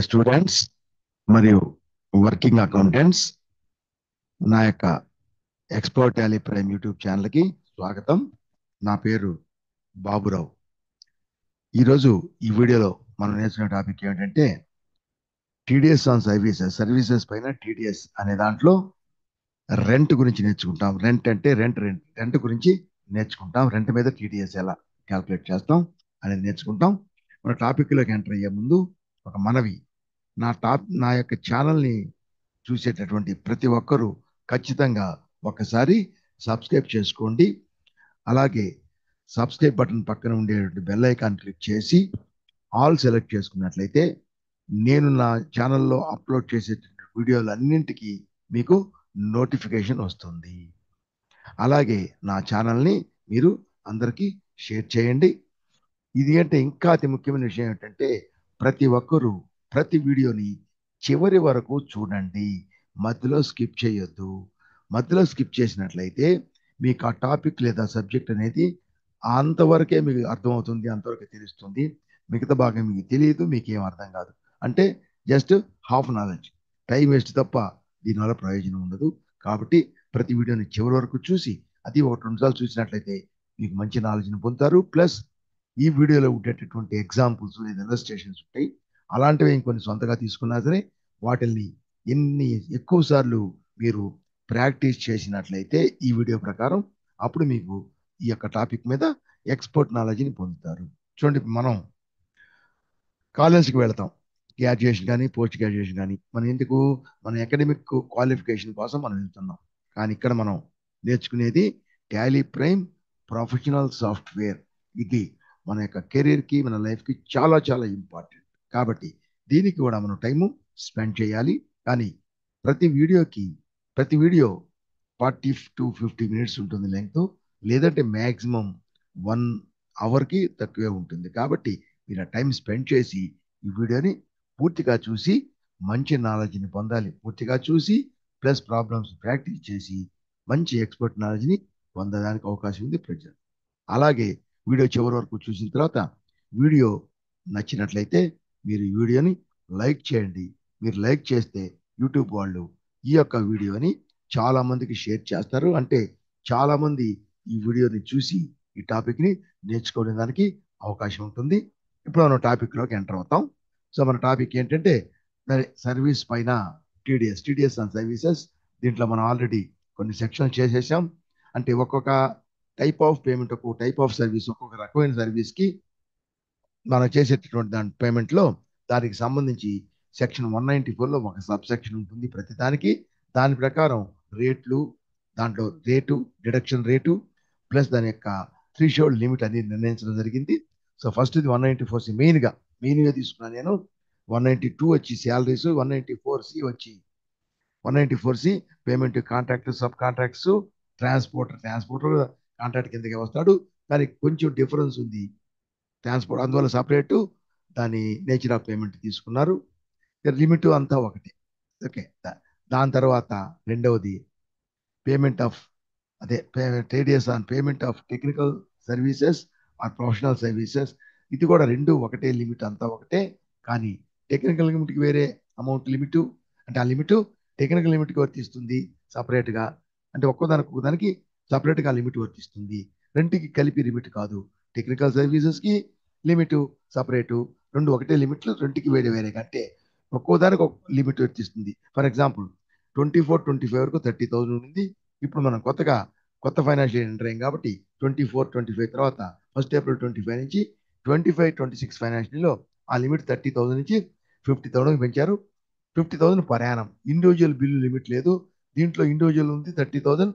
Students మరియు working accountants నా యొక్క ఎక్స్పర్ట్ టాలీ ప్రైమ్ యూట్యూబ్ ఛానల్కి స్వాగతం. నా పేరు బాబురావు. ఈరోజు ఈ వీడియోలో మనం నేర్చుకునే టాపిక్ ఏమిటంటే టీడీఎస్ ఆన్ సర్వీసెస్ పైన టీడీఎస్ అనే దాంట్లో రెంట్ గురించి నేర్చుకుంటాం. రెంట్ అంటే రెంట్ గురించి నేర్చుకుంటాం. రెంట్ మీద టీడీఎస్ ఎలా క్యాల్కులేట్ చేస్తాం అనేది నేర్చుకుంటాం. మన టాపిక్లోకి ఎంటర్ అయ్యే ముందు ఒక మనవి. నా యొక్క ఛానల్ని చూసేటటువంటి ప్రతి ఒక్కరూ ఖచ్చితంగా ఒకసారి సబ్స్క్రైబ్ చేసుకోండి. అలాగే సబ్స్క్రైబ్ బటన్ పక్కన ఉండేటువంటి బెల్ ఐకాన్ క్లిక్ చేసి ఆల్ సెలెక్ట్ చేసుకున్నట్లయితే నేను నా ఛానల్లో అప్లోడ్ చేసేటువంటి వీడియోలన్నింటికి మీకు నోటిఫికేషన్ వస్తుంది. అలాగే నా ఛానల్ని మీరు అందరికీ షేర్ చేయండి. ఇది అంటే ఇంకా అతి ముఖ్యమైన విషయం ఏంటంటే ప్రతి ఒక్కరూ ప్రతి వీడియోని చివరి వరకు చూడండి. మధ్యలో స్కిప్ చేయొద్దు. మధ్యలో స్కిప్ చేసినట్లయితే మీకు ఆ టాపిక్ లేదా సబ్జెక్ట్ అనేది అంతవరకే మీకు అర్థమవుతుంది, అంతవరకే తెలుస్తుంది. మిగతా భాగం మీకు తెలియదు, మీకేం అర్థం కాదు. అంటే just half knowledge, time waste తప్ప దీనివల్ల ప్రయోజనం ఉండదు. కాబట్టి ప్రతి వీడియోని చివరి వరకు చూసి అది ఒకటి రెండు సార్లు చూసినట్లయితే మీకు మంచి నాలెడ్జ్ని పొందుతారు. ప్లస్ ఈ వీడియోలో ఉండేటటువంటి ఎగ్జాంపుల్స్ లేదా ఇలస్ట్రేషన్స్ ఉంటాయి. అలాంటివి ఇంకొన్ని సొంతగా తీసుకున్నా సరే వాటిల్ని ఎన్ని ఎక్కువ సార్లు మీరు ప్రాక్టీస్ చేసినట్లయితే ఈ వీడియో ప్రకారం అప్పుడు మీకు ఈ యొక్క టాపిక్ మీద ఎక్స్పర్ట్ నాలెడ్జ్ని పొందుతారు. చూడండి, మనం కాలేజ్కి వెళ్తాం, గ్రాడ్యుయేషన్ కానీ పోస్ట్ గ్రాడ్యుయేషన్ కానీ. మన ఎందుకు? మన అకాడమిక్ క్వాలిఫికేషన్ కోసం మనం వెళ్తున్నాం. కానీ ఇక్కడ మనం నేర్చుకునేది టాలీ ప్రైమ్ ప్రొఫెషనల్ సాఫ్ట్వేర్. ఇది మన యొక్క కెరీర్కి, మన లైఫ్కి చాలా చాలా ఇంపార్టెంట్. కాబట్టి దీనికి కూడా మనం టైము స్పెండ్ చేయాలి. కానీ ప్రతి వీడియో 40 to 50 మినిట్స్ ఉంటుంది లెంగ్త్, లేదంటే మ్యాక్సిమం 1 అవర్కి తక్కువే ఉంటుంది. కాబట్టి మీరు టైం స్పెండ్ చేసి ఈ వీడియోని పూర్తిగా చూసి మంచి నాలెడ్జ్ని పొందాలి. పూర్తిగా చూసి ప్లస్ ప్రాబ్లమ్స్ ప్రాక్టీస్ చేసి మంచి ఎక్స్పర్ట్ నాలెడ్జ్ని పొందడానికి అవకాశం ఉంది ప్రజెంట్. అలాగే వీడియో చివరి వరకు చూసిన తర్వాత వీడియో నచ్చినట్లయితే మీరు ఈ వీడియోని లైక్ చేయండి. మీరు లైక్ చేస్తే యూట్యూబ్ వాళ్ళు ఈ యొక్క వీడియోని చాలా మందికి షేర్ చేస్తారు. అంటే చాలా మంది ఈ వీడియోని చూసి ఈ టాపిక్ని నేర్చుకోవడానికి అవకాశం ఉంటుంది. ఇప్పుడు మనం టాపిక్లోకి ఎంటర్ అవుతాం. సో మన టాపిక్ ఏంటంటే సర్వీస్ పైన టీడీఎస్ అండ్ సర్వీసెస్. దీంట్లో మనం ఆల్రెడీ కొన్ని సెక్షన్స్ చేసేసాం. అంటే ఒక్కొక్క టైప్ ఆఫ్ పేమెంట్, ఒక్కొక్క టైప్ ఆఫ్ సర్వీస్, ఒక్కొక్క రకమైన సర్వీస్కి మనం చేసేటటువంటి దాని పేమెంట్లో దానికి సంబంధించి సెక్షన్ 194లో ఒక సబ్ సెక్షన్ ఉంటుంది ప్రతి దానికి. దాని ప్రకారం రేట్లు, దాంట్లో రేటు, డిడక్షన్ రేటు ప్లస్ దాని యొక్క థ్రెషోల్డ్ లిమిట్ అనేది నిర్ణయించడం జరిగింది. సో ఫస్ట్ ఇది 194C మెయిన్గా తీసుకున్నాను నేను. 192 వచ్చి శాలరీస్, 194C వచ్చి 194C payment contract, sub contracts, transporter contract కిందకే వస్తాడు. కానీ కొంచెం డిఫరెన్స్ ఉంది. ట్రాన్స్పోర్ట్ అందువల్ల సపరేటు దాని నేచర్ ఆఫ్ పేమెంట్ తీసుకున్నారు. లిమిట్ అంతా ఒకటే. ఓకే. దాని తర్వాత రెండవది payment of TDS on payment of technical services or professional services. ఇది కూడా రెండు ఒకటే, లిమిట్ అంతా ఒకటే. కానీ టెక్నికల్ లిమిట్కి వేరే అమౌంట్ లిమిట్, అంటే ఆ లిమిట్ టెక్నికల్ లిమిట్కి వర్తిస్తుంది సపరేట్గా. అంటే ఒక్కోదానికి సపరేట్గా లిమిట్ వర్తిస్తుంది. రెండుకి కలిపి లిమిట్ కాదు. టెక్నికల్ సర్వీసెస్కి లిమిట్ సపరేటు, రెండు ఒకటే లిమిట్లు, రెండుకి వేరే వేరే. అంటే ఒక్కోదానికి ఒక లిమిట్ వర్తిస్తుంది. ఫర్ ఎగ్జాంపుల్ 24-25 వరకు 30,000 ఉంది. ఇప్పుడు మనం కొత్త ఫైనాన్షియల్ ఎంటర్ అయ్యాం కాబట్టి 24-25 తర్వాత 1 April 25 నుంచి 25-26 ఫైనాన్షియల్లో ఆ లిమిట్ 30,000 నుంచి 50,000 పెంచారు. 50,000 per annum. Individual bill limit లేదు. దీంట్లో ఇండివిజువల్ ఉంది 30,000,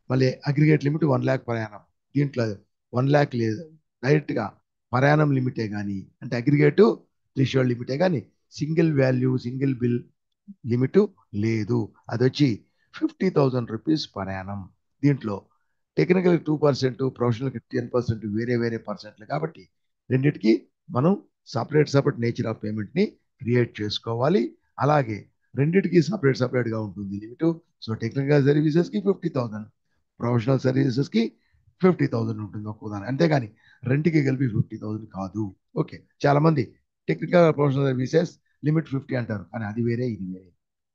మళ్ళీ aggregate limit 1 lakh per annum. దీంట్లో 1 lakh లేదు, డైరెక్ట్గా పర్ యానం లిమిటే. కానీ అంటే అగ్రిగేటు థ్రెషోల్డ్ లిమిటే, కానీ single value single bill limit లేదు. అది వచ్చి 50,000 రూపీస్ పర్ యానం. దీంట్లో టెక్నికల్ 2%, ప్రొఫెషనల్కి 10% వేరే వేరే పర్సెంట్లు. కాబట్టి రెండింటికి మనం సపరేట్ నేచర్ ఆఫ్ పేమెంట్ని క్రియేట్ చేసుకోవాలి. అలాగే రెండింటికి సపరేట్గా ఉంటుంది లిమిట్. సో టెక్నికల్ సర్వీసెస్కి 50,000, ప్రొఫెషనల్ సర్వీసెస్కి 50,000 ఉంటుంది ఒక్కోదాని. అంతేగాని రెండుకి కలిపి 50,000 కాదు. ఓకే. చాలా మంది టెక్నికల్ ప్రొఫెషనల్ సర్వీసెస్ లిమిట్ 50 అంటారు, కానీ అది వేరే ఇది వేరే.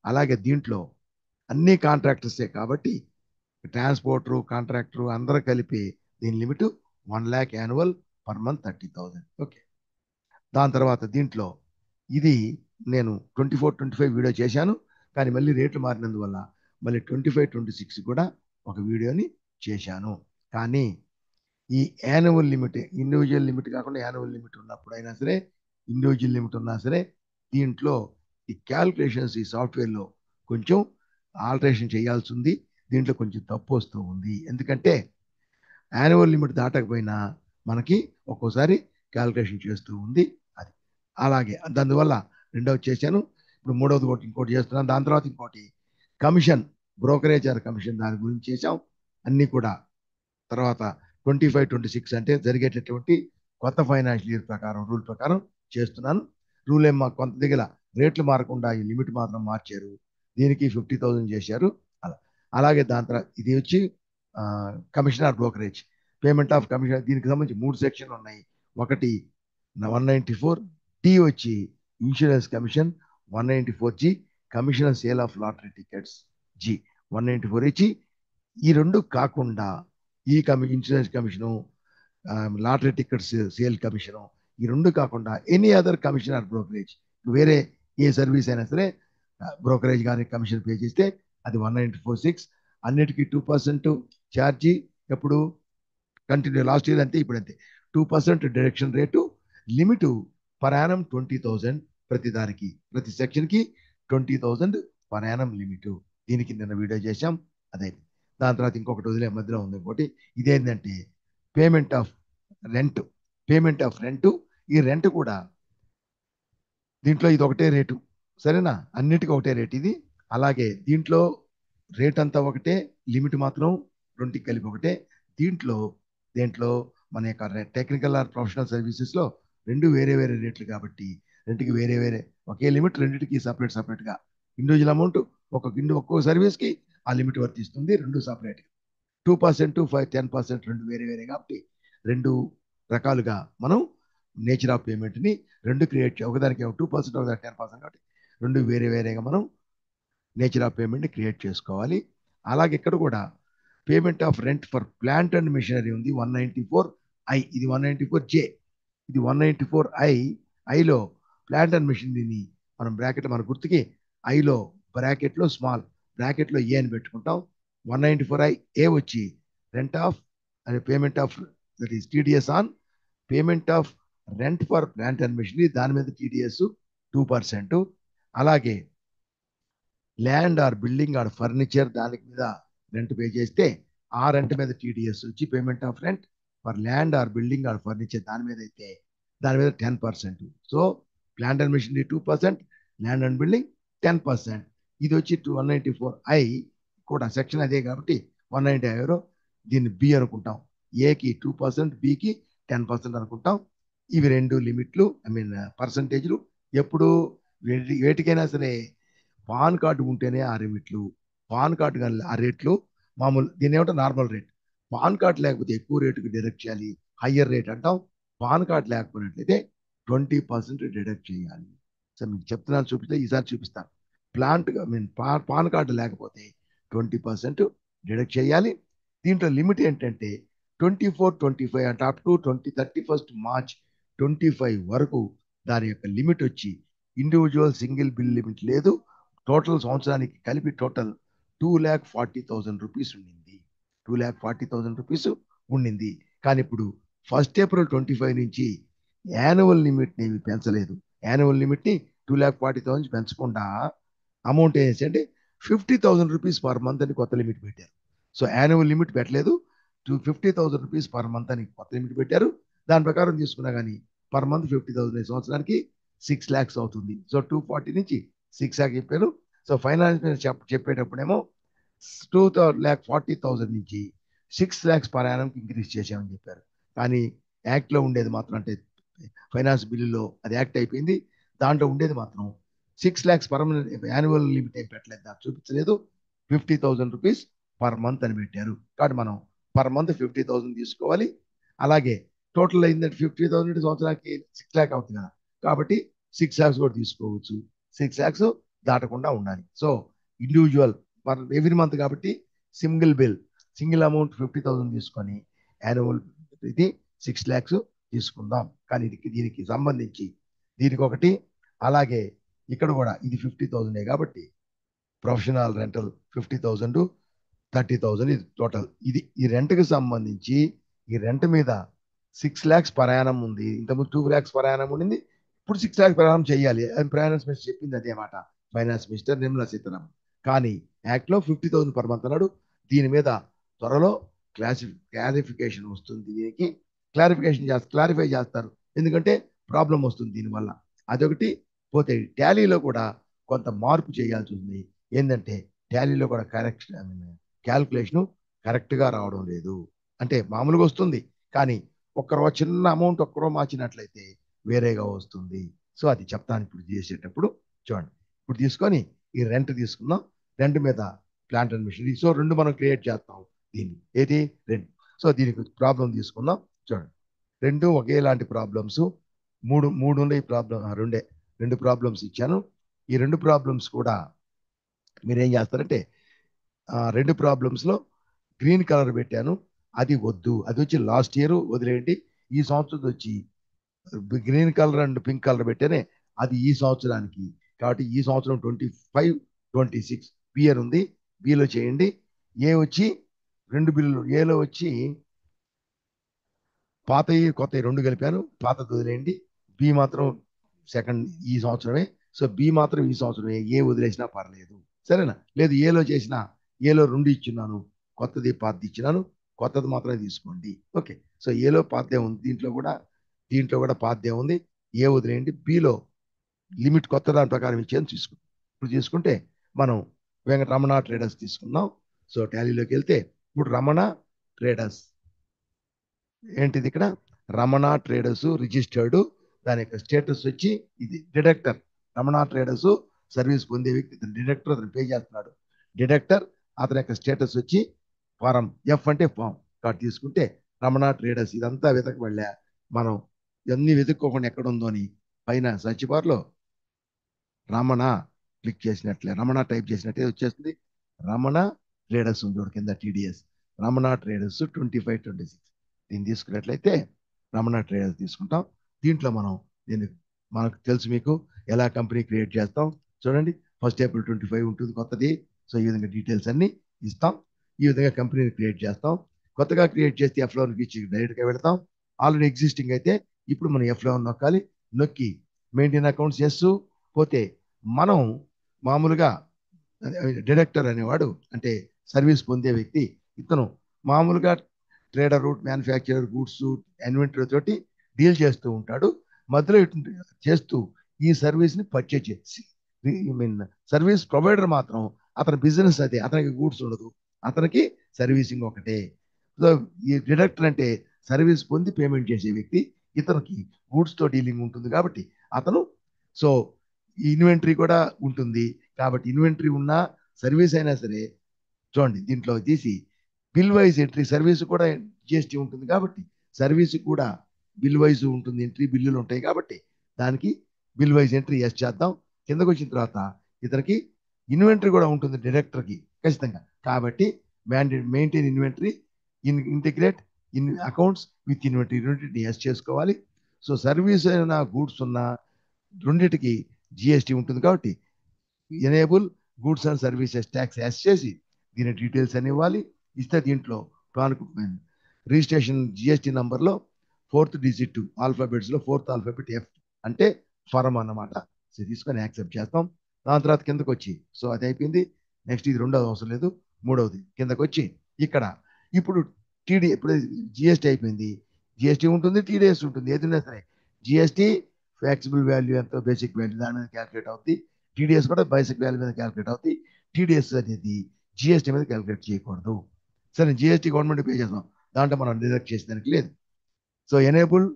అలాగే దీంట్లో అన్ని కాంట్రాక్టర్సే కాబట్టి ట్రాన్స్పోర్టరు కాంట్రాక్టరు అందరూ కలిపి దీని limit 1 lakh annual per month 30,000. Okay. దాని తర్వాత దీంట్లో ఇది నేను 24-25 వీడియో చేశాను, కానీ మళ్ళీ రేట్లు మారినందువల్ల మళ్ళీ 25-26 కూడా ఒక వీడియోని చేశాను. కానీ ఈ యాన్యువల్ లిమిట్, ఇండివిజువల్ లిమిట్ కాకుండా యాన్యువల్ లిమిట్ ఉన్నప్పుడైనా సరే, ఇండివిజువల్ లిమిట్ ఉన్నా సరే, దీంట్లో ఈ క్యాల్కులేషన్స్ ఈ సాఫ్ట్వేర్లో కొంచెం ఆల్టరేషన్ చేయాల్సి ఉంది. దీంట్లో కొంచెం తప్పు వస్తూ ఉంది. ఎందుకంటే యాన్యువల్ లిమిట్ దాటకపోయినా మనకి ఒక్కోసారి క్యాల్కులేషన్ చేస్తూ ఉంది. అది అలాగే దానివల్ల రెండవది చేశాను. ఇప్పుడు మూడవది ఇంకోటి చేస్తున్నాను. దాని తర్వాత ఇంకోటి కమిషన్, బ్రోకరేజ్ ఆర్ కమిషన్, దాని గురించి చేశాం అన్నీ కూడా. తర్వాత 25-26 అంటే జరిగేటటువంటి కొత్త ఫైనాన్షియల్ ఇయర్ ప్రకారం రూల్ ప్రకారం చేస్తున్నాను. రూల్ ఏం మాకు కొంత దగ్గర రేట్లు మారకుండా ఈ లిమిట్ మాత్రం మార్చారు. దీనికి 50,000 చేశారు. అలా అలాగే దాని తర్వాత ఇది వచ్చి commissioner brokerage, payment of commission. దీనికి సంబంధించి 3 సెక్షన్లు ఉన్నాయి. ఒకటి 194 వచ్చి insurance commission, 194 commission sale of lottery tickets, 194 ఈ రెండు కాకుండా ఈ insurance commission, lottery tickets sale commission, ఈ రెండు కాకుండా any other commission or brokerage, వేరే ఏ సర్వీస్ అయినా సరే బ్రోకరేజ్ కానీ కమిషన్ పే చేస్తే అది 194.6. అన్నిటికీ 2% ఛార్జీ. ఎప్పుడు కంటిన్యూ లాస్ట్ ఇయర్ అంతే, ఇప్పుడు అంతే. 2% deduction rate. Limit per annum 20,000. ప్రతి దానికి ప్రతి సెక్షన్కి 20,000 పర్ యానం లిమిట్. దీనికి నిన్న వీడియో చేశాం, అదే. దాని తర్వాత ఇంకొకటి వదిలే మధ్యలో ఉంది ఇంకోటి. ఇదేంటంటే పేమెంట్ ఆఫ్ రెంట్. ఈ రెంట్ కూడా దీంట్లో ఇది ఒకటే రేటు, సరేనా? అన్నిటికీ ఒకటే రేట్ ఇది. అలాగే దీంట్లో రేట్ అంతా ఒకటే, లిమిట్ మాత్రం రెండుకి కలిపి ఒకటే. దేంట్లో మన యొక్క టెక్నికల్ ఆర్ ప్రొఫెషనల్ సర్వీసెస్లో రెండు వేరే వేరే రేట్లు కాబట్టి రెండుకి వేరే వేరే ఒకే లిమిట్, రెండింటికి సపరేట్గా ఇండివిజువల్ అమౌంట్ ఒక్కో సర్వీస్కి ఆ లిమిట్ వర్తిస్తుంది. రెండు సపరేట్. 2%, 10% రెండు వేరే వేరే కాబట్టి రెండు రకాలుగా మనం నేచర్ ఆఫ్ పేమెంట్ని రెండు క్రియేట్ ఒకదానికి 2%, ఒకదానికి 10% కాబట్టి రెండు వేరే వేరేగా మనం నేచర్ ఆఫ్ పేమెంట్ని క్రియేట్ చేసుకోవాలి. అలాగే ఇక్కడ కూడా payment of rent for plant and machinery ఉంది 194I. ఇది 194J. ఇది 194I. ఐలో ప్లాంట్ అండ్ మిషనరీని మనం బ్రాకెట్ మన గుర్తుకి ఐలో బ్రాకెట్లో స్మాల్ బ్రాకెట్లో ఏ అని పెట్టుకుంటాం. 194I ఏ వచ్చి rent of payment of that is TDS on payment of rent for plant and machinery, దాని మీద టీడీఎస్ 2%. అలాగే land or building or furniture, దానికి మీద రెంట్ పే చేస్తే ఆ రెంట్ మీద టీడీఎస్ వచ్చి payment of rent for land or building or furniture, దాని మీద అయితే దాని మీద 10%. So plant and machinery 2%, land and building 10%. ఇది వచ్చి 194I కూడా సెక్షన్ అదే కాబట్టి 195. దీన్ని బి అనుకుంటాం. ఏకి 2%, బికి 10% అనుకుంటాం. ఇవి రెండు లిమిట్లు, పర్సంటేజ్లు. ఎప్పుడు వేటికైనా సరే పాన్ కార్డు ఉంటేనే ఆ లిమిట్లు, పాన్ కార్డు కానీ ఆ రేట్లు మామూలు. దీని ఏమంటే నార్మల్ రేట్. పాన్ కార్డు లేకపోతే ఎక్కువ రేటుకి డిడక్ట్ చేయాలి, హయ్యర్ రేట్ అంటాం. పాన్ కార్డు లేకపోయినట్లయితే 20% డిడక్ట్ చేయాలి. సో మీకు చెప్తున్నాను, చూపిస్తే ఈసారి చూపిస్తాను. పాన్ కార్డు లేకపోతే 20% డిడక్ట్ చేయాలి. దీంట్లో లిమిట్ ఏంటంటే 24-25 అంటే అప్ టు 31st March 25 వరకు దాని యొక్క లిమిట్ వచ్చి ఇండివిజువల్ సింగిల్ బిల్ లిమిట్ లేదు. టోటల్ సంవత్సరానికి కలిపి టోటల్ 2,40,000 రూపీస్ ఉండింది. 2,40,000 రూపీస్ ఉండింది. కానీ ఇప్పుడు 1st April 25 నుంచి యాన్యువల్ లిమిట్ని ఏమి పెంచలేదు. యాన్యువల్ లిమిట్ని 2,40,000 పెంచకుండా అమౌంట్ ఏం అంటే 50,000 రూపీస్ పర్ మంత్ అని కొత్త లిమిట్ పెట్టారు. సో యాన్యువల్ లిమిట్ పెట్టలేదు, 50,000 రూపీస్ పర్ మంత్ అని కొత్త లిమిట్ పెట్టారు. దాని ప్రకారం తీసుకున్నా కానీ పర్ మంత్ 50,000 సంవత్సరానికి 6 lakhs అవుతుంది. సో 240 నుంచి 6 lakh చెప్పారు. సో ఫైనాన్స్ మీద చెప్పేటప్పుడేమో 2,40,000 నుంచి 6 lakhs పర్ యానంకి ఇంక్రీజ్ చేశామని చెప్పారు. కానీ యాక్ట్లో ఉండేది మాత్రం, అంటే ఫైనాన్స్ బిల్లులో అది యాక్ట్ అయిపోయింది, దాంట్లో ఉండేది మాత్రం 6 lakhs పర్మనెంట్ యాన్యువల్ లిమిట్ ఏం పెట్టలేదు, దాన్ని చూపించలేదు. 50,000 రూపీస్ పర్ మంత్ అని పెట్టారు. కాబట్టి మనం పర్ మంత్ 50,000 తీసుకోవాలి. అలాగే టోటల్ అయిందంటే 50,000 సంవత్సరానికి 6 lakh అవుతుంది కదా, కాబట్టి 6 lakhs కూడా తీసుకోవచ్చు. 6 lakhs దాటకుండా ఉండాలి. So individual per every month కాబట్టి సింగిల్ అమౌంట్ 50,000 తీసుకొని యాన్యువల్ ఇది 6 lakhs తీసుకుందాం. కానీ దీనికి సంబంధించి దీనికి ఒకటి, అలాగే ఇక్కడ కూడా ఇది 50,000 కాబట్టి ప్రొఫెషనల్ రెంటల్ 50,000 30,000 ఇది టోటల్. ఇది ఈ రెంట్కి సంబంధించి ఈ రెంట్ మీద 6 lakhs ప్రయాణం ఉంది. ఇంతకుముందు 2 lakhs ప్రయాణం ఉండింది, ఇప్పుడు 6 lakhs ప్రయాణం చేయాలి అని ఫైనాన్స్ మినిస్టర్ చెప్పింది అదే మాట, ఫైనాన్స్ మినిస్టర్ నిర్మలా సీతారామన్. కానీ యాక్ట్లో 50,000 పర్ మంత్ అన్నాడు. దీని మీద త్వరలో క్లారిఫికేషన్ వస్తుంది. దీనికి క్లారిఫై చేస్తారు, ఎందుకంటే ప్రాబ్లం వస్తుంది దీనివల్ల. అదొకటి. పోతే టాలీలో కూడా కొంత మార్పు చేయాల్సి ఉంది. ఏంటంటే టాలీలో కూడా క్యాల్కులేషను కరెక్ట్గా రావడం లేదు. అంటే మామూలుగా వస్తుంది, కానీ ఒక్కరో చిన్న అమౌంట్ ఒక్కరో మార్చినట్లయితే వేరేగా వస్తుంది. సో అది చెప్తాను ఇప్పుడు చేసేటప్పుడు. చూడండి, ఇప్పుడు తీసుకొని ఈ రెంట్ తీసుకుందాం. రెంట్ మీద ప్లాంట్ అండ్ మిషనరీ. సో రెండు మనం క్రియేట్ చేస్తాం దీన్ని. ఏది? రెండు. సో దీనికి ప్రాబ్లం తీసుకుందాం. చూడండి, రెండు ఒకేలాంటి ప్రాబ్లమ్స్. మూడు ఉన్నాయి ప్రాబ్లం. రెండు ప్రాబ్లమ్స్ ఇచ్చాను. ఈ రెండు ప్రాబ్లమ్స్ కూడా మీరేం చేస్తారంటే రెండు ప్రాబ్లమ్స్లో గ్రీన్ కలర్ పెట్టాను, అది వద్దు, అది వచ్చి లాస్ట్ ఇయర్ వదిలేయండి. ఈ సంవత్సరం వచ్చి green colour and pink colour పెట్టానే, అది ఈ సంవత్సరానికి. కాబట్టి ఈ సంవత్సరం 25, 26 బియర్ ఉంది, బిలో చేయండి. ఏ వచ్చి రెండు బిల్లులు, ఏలో వచ్చి పాతవి కొత్తవి రెండు కలిపాను, పాతది వదిలేయండి. బి మాత్రం సెకండ్ ఈ సంవత్సరమే. సో బి మాత్రం ఈ సంవత్సరమే, ఏ వదిలేసినా పర్లేదు, సరేనా? లేదు ఏలో చేసినా, ఏలో రెండు ఇచ్చున్నాను, కొత్తది పాతది ఇచ్చినాను, కొత్తది మాత్రమే తీసుకోండి. ఓకే. సో ఏలో పాతదే ఉంది, దీంట్లో కూడా పాతదే ఉంది, ఏ వదిలేయండి. బిలో లిమిట్ కొత్త దాని ప్రకారం ఇచ్చేది తీసుకుంటాం. ఇప్పుడు తీసుకుంటే మనం రమణ ట్రేడర్స్ తీసుకుందాం. సో టాలీలోకి వెళ్తే ఇప్పుడు రమణ ట్రేడర్స్ ఏంటిది? ఇక్కడ రమణ ట్రేడర్స్ రిజిస్టర్డ్, దాని యొక్క స్టేటస్ వచ్చి ఇది డిడక్టర్. రమణ ట్రేడర్స్ సర్వీస్ పొందే వ్యక్తి డిడక్టర్, అతను పే చేస్తున్నాడు. డిడక్టర్ అతని యొక్క స్టేటస్ వచ్చి ఫారం ఎఫ్ అంటే ఫామ్ కార్డు. తీసుకుంటే రమణ ట్రేడర్స్ ఇదంతా వెతకబడలే, మనం ఇవన్నీ వెతుక్కోకుండా ఎక్కడ ఉందో అని పైన సర్చ్ బార్లో రమణ క్లిక్ చేసినట్లే, రమణ టైప్ చేసినట్టే వచ్చేస్తుంది. రమణ ట్రేడర్స్ ఉంది కింద, టీడీఎస్ రమణ ట్రేడర్స్ 25, 26. దీన్ని తీసుకున్నట్లయితే రమణ ట్రేడర్స్ తీసుకుంటాం. దీంట్లో మనకు తెలుసు మీకు ఎలా కంపెనీ క్రియేట్ చేస్తాం. చూడండి, ఫస్ట్ April 25 ఉంటుంది కొత్తది. సో ఈ విధంగా డీటెయిల్స్ అన్ని ఇస్తాం. ఈ విధంగా కంపెనీని క్రియేట్ చేస్తాం. కొత్తగా క్రియేట్ చేస్తే F11 ఇచ్చి డైరెక్ట్గా పెడతాం. ఆల్రెడీ ఎగ్జిస్టింగ్ అయితే ఇప్పుడు మనం F11 నొక్కాలి. నొక్కి మెయింటైన్ అకౌంట్స్ ఎస్. పోతే మనం మామూలుగా డైరెక్టర్ అనేవాడు అంటే సర్వీస్ పొందే వ్యక్తి, ఇతను మామూలుగా ట్రేడర్, మ్యానుఫ్యాక్చరర్, గూడ్స్, ఇన్వెంటరీ తోటి డీల్ చేస్తూ ఉంటాడు. మధ్యలో చేస్తూ ఈ సర్వీస్ని పర్చేజ్ చేసి సర్వీస్ ప్రొవైడర్ మాత్రం అతని బిజినెస్ అదే, అతనికి గూడ్స్ ఉండదు, అతనికి సర్వీసింగ్ ఒకటే. సో ఈ డిడక్టర్ అంటే సర్వీస్ పొంది పేమెంట్ చేసే వ్యక్తి, ఇతనికి గూడ్స్తో డీలింగ్ ఉంటుంది కాబట్టి అతను. సో ఇన్వెంటరీ కూడా ఉంటుంది కాబట్టి ఇన్వెంటరీ ఉన్నా సర్వీస్ అయినా సరే, చూడండి దీంట్లో తీసి బిల్ వైజ్ ఎంట్రీ, సర్వీస్ కూడా జిఎస్టీ ఉంటుంది కాబట్టి సర్వీస్ కూడా బిల్ వైజ్ ఉంటుంది, ఎంట్రీ బిల్లులు ఉంటాయి కాబట్టి దానికి బిల్ వైజ్ ఎంట్రీ ఎస్ చేద్దాం. కిందకు వచ్చిన తర్వాత ఇతనికి ఇన్వెంటరీ కూడా ఉంటుంది డైరెక్టర్కి ఖచ్చితంగా, కాబట్టి maintain inventory, integrate accounts with inventory yes చేసుకోవాలి. సో సర్వీస్ అయినా గూడ్స్ ఉన్న రెండింటికి జిఎస్టీ ఉంటుంది కాబట్టి enable goods and services tax yes చేసి దీని డీటెయిల్స్ అని ఇవ్వాలి. ఇస్తే దీంట్లో రిజిస్ట్రేషన్ జిఎస్టీ నంబర్లో 4th digit ఆల్ఫాబెట్స్లో 4th alphabet F అంటే ఫరం అన్నమాట. సో తీసుకొని యాక్సెప్ట్ చేస్తాం. దాని తర్వాత కిందకు వచ్చి, సో అది అయిపోయింది. నెక్స్ట్ ఇది రెండోది అవసరం లేదు, మూడవది కిందకు వచ్చి ఇక్కడ ఇప్పుడు ఇప్పుడు జిఎస్టీ అయిపోయింది. జిఎస్టీ ఉంటుంది, టీడీఎస్ ఉంటుంది, ఏదైనా సరే జిఎస్టీ ఫ్యాక్సిబుల్ వాల్యూ ఎంతో బేసిక్ వాల్యూ దాని మీద క్యాల్కులేట్ అవుతుంది. టీడీఎస్ కూడా బేసిక్ వాల్యూ మీద క్యాల్కులేట్ అవుతుంది. టీడీఎస్ అనేది జిఎస్టీ మీద క్యాల్కులేట్ చేయకూడదు. సరే జిఎస్టీ గవర్నమెంట్ పే చేస్తాం, దాంట్లో మనం డిడక్ట్ చేసేదానికి లేదు. So enable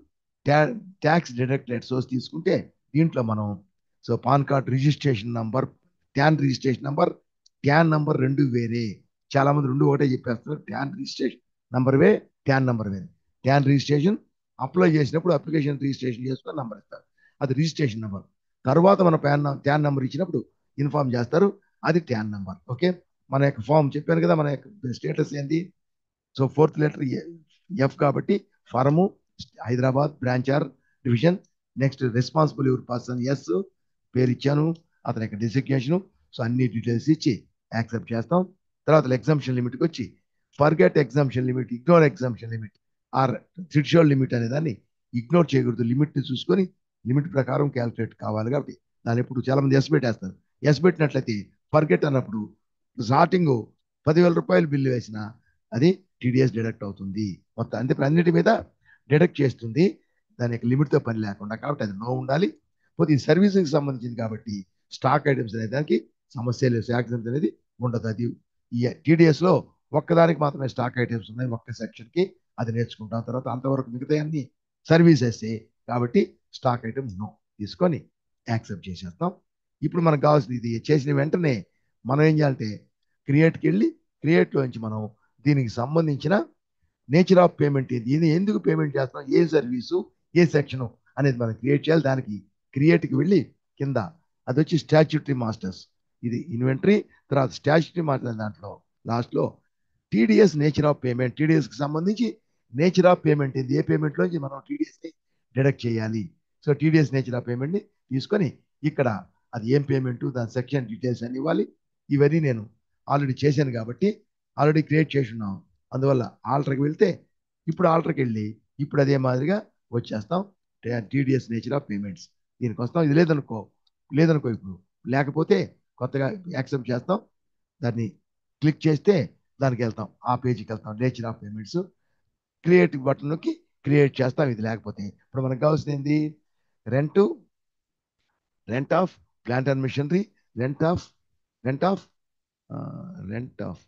tax deducted source తీసుకుంటే దీంట్లో మనం so pan card registration number, tan registration number, tan number రెండు వేరే. చాలా మంది రెండు ఒకటే చెప్పేస్తారు, ట్యాన్ రిజిస్ట్రేషన్ నంబర్ వే, ట్యాన్ నంబర్ వేరే. ట్యాన్ రిజిస్ట్రేషన్ అప్లై చేసినప్పుడు అప్లికేషన్ రిజిస్ట్రేషన్ చేసుకొని నంబర్ ఇస్తారు, అది రిజిస్ట్రేషన్ నెంబర్. తర్వాత మన ట్యాన్ నెంబర్ ఇచ్చినప్పుడు ఇన్ఫార్మ్ చేస్తారు, అది ట్యాన్ నెంబర్. ఓకే, మన యొక్క ఫామ్ చెప్పాను కదా, మన యొక్క స్టేటస్ ఏంటి. సో ఫోర్త్ లెటర్ ఎఫ్ కాబట్టి form Hyderabad branch or division. Next responsible your person yes, పేరు ఇచ్చాను, అతని యొక్క డిసిగ్నేషను. సో అన్ని డీటెయిల్స్ ఇచ్చి యాక్సెప్ట్ చేస్తాం. తర్వాత ఎగ్జామ్షన్ లిమిట్కి వచ్చి forget exemption limit, ignore exemption limit or threshold limit అనే దాన్ని ఇగ్నోర్ చేయకూడదు. లిమిట్ని చూసుకొని లిమిట్ ప్రకారం క్యాల్కులేట్ కావాలి కాబట్టి దాన్ని ఎప్పుడు చాలా మంది ఎస్ పెట్టేస్తారు. ఎస్ పెట్టినట్లయితే ఫర్గెట్ అన్నప్పుడు స్టార్టింగ్ 10,000 రూపాయలు బిల్లు వేసిన అది టీడీఎస్ డిడక్ట్ అవుతుంది మొత్తం. అంటే ఇప్పుడు అన్నిటి మీద డిడక్ట్ చేస్తుంది, దాని యొక్క లిమిట్తో పని లేకుండా. కాబట్టి అది నో ఉండాలి. పోతే ఈ సర్వీసింగ్కి సంబంధించింది కాబట్టి స్టాక్ ఐటమ్స్ అనే దానికి సమస్య లేదు, యాక్సిడెంట్ అనేది ఉండదు. అది ఈ టీడీఎస్లో ఒక్కదానికి మాత్రమే స్టాక్ ఐటమ్స్ ఉన్నాయి, ఒక్క సెక్షన్కి. అది నేర్చుకుంటాం. తర్వాత అంతవరకు మిగతా అన్ని సర్వీసెస్ కాబట్టి స్టాక్ ఐటమ్స్ నో తీసుకొని యాక్సెప్ట్ చేసేస్తాం. ఇప్పుడు మనకు కావాల్సింది ఇది చేసిన వెంటనే మనం ఏం చేయాలంటే క్రియేట్కి వెళ్ళి క్రియేట్లో నుంచి మనం దీనికి సంబంధించిన నేచర్ ఆఫ్ పేమెంట్ ఏంది, ఇది ఎందుకు పేమెంట్ చేస్తాం, ఏ సర్వీసు, ఏ సెక్షను అనేది మనం క్రియేట్ చేయాలి. దానికి క్రియేట్కి వెళ్ళి కింద అది వచ్చి స్టాచ్యూటరీ మాస్టర్స్, ఇది ఇన్వెంటరీ. తర్వాత స్టాచ్యూటరీ మాస్టర్ దాంట్లో లాస్ట్లో టీడీఎస్ నేచర్ ఆఫ్ పేమెంట్, టీడీఎస్కి సంబంధించి నేచర్ ఆఫ్ పేమెంట్ ఏంది, ఏ పేమెంట్లోంచి మనం టీడీఎస్ని డిడక్ట్ చేయాలి. సో టీడీఎస్ నేచర్ ఆఫ్ పేమెంట్ని తీసుకొని ఇక్కడ అది ఏం పేమెంట్, దాని సెక్షన్ డీటెయిల్స్ అని ఇవ్వాలి. ఇవన్నీ నేను ఆల్రెడీ చేశాను కాబట్టి ఆల్రెడీ క్రియేట్ చేసి ఉన్నాం. అందువల్ల ఆల్టర్కి వెళ్తే ఇప్పుడు ఆల్టర్కి వెళ్ళి ఇప్పుడు అదే మాదిరిగా వచ్చేస్తాం. టీడీఎస్ నేచర్ ఆఫ్ పేమెంట్స్ దీనికి వస్తాం. ఇది లేదనుకో ఇప్పుడు లేకపోతే కొత్తగా యాక్సెప్ట్ చేస్తాం. దాన్ని క్లిక్ చేస్తే దానికి వెళ్తాం, ఆ పేజీకి వెళ్తాం. Nature of payments create button నొక్కి క్రియేట్ చేస్తాం. ఇది లేకపోతే ఇప్పుడు మనకు కావాల్సింది ఏంది, rent, rent of plant and machinery, rent of rent of rent of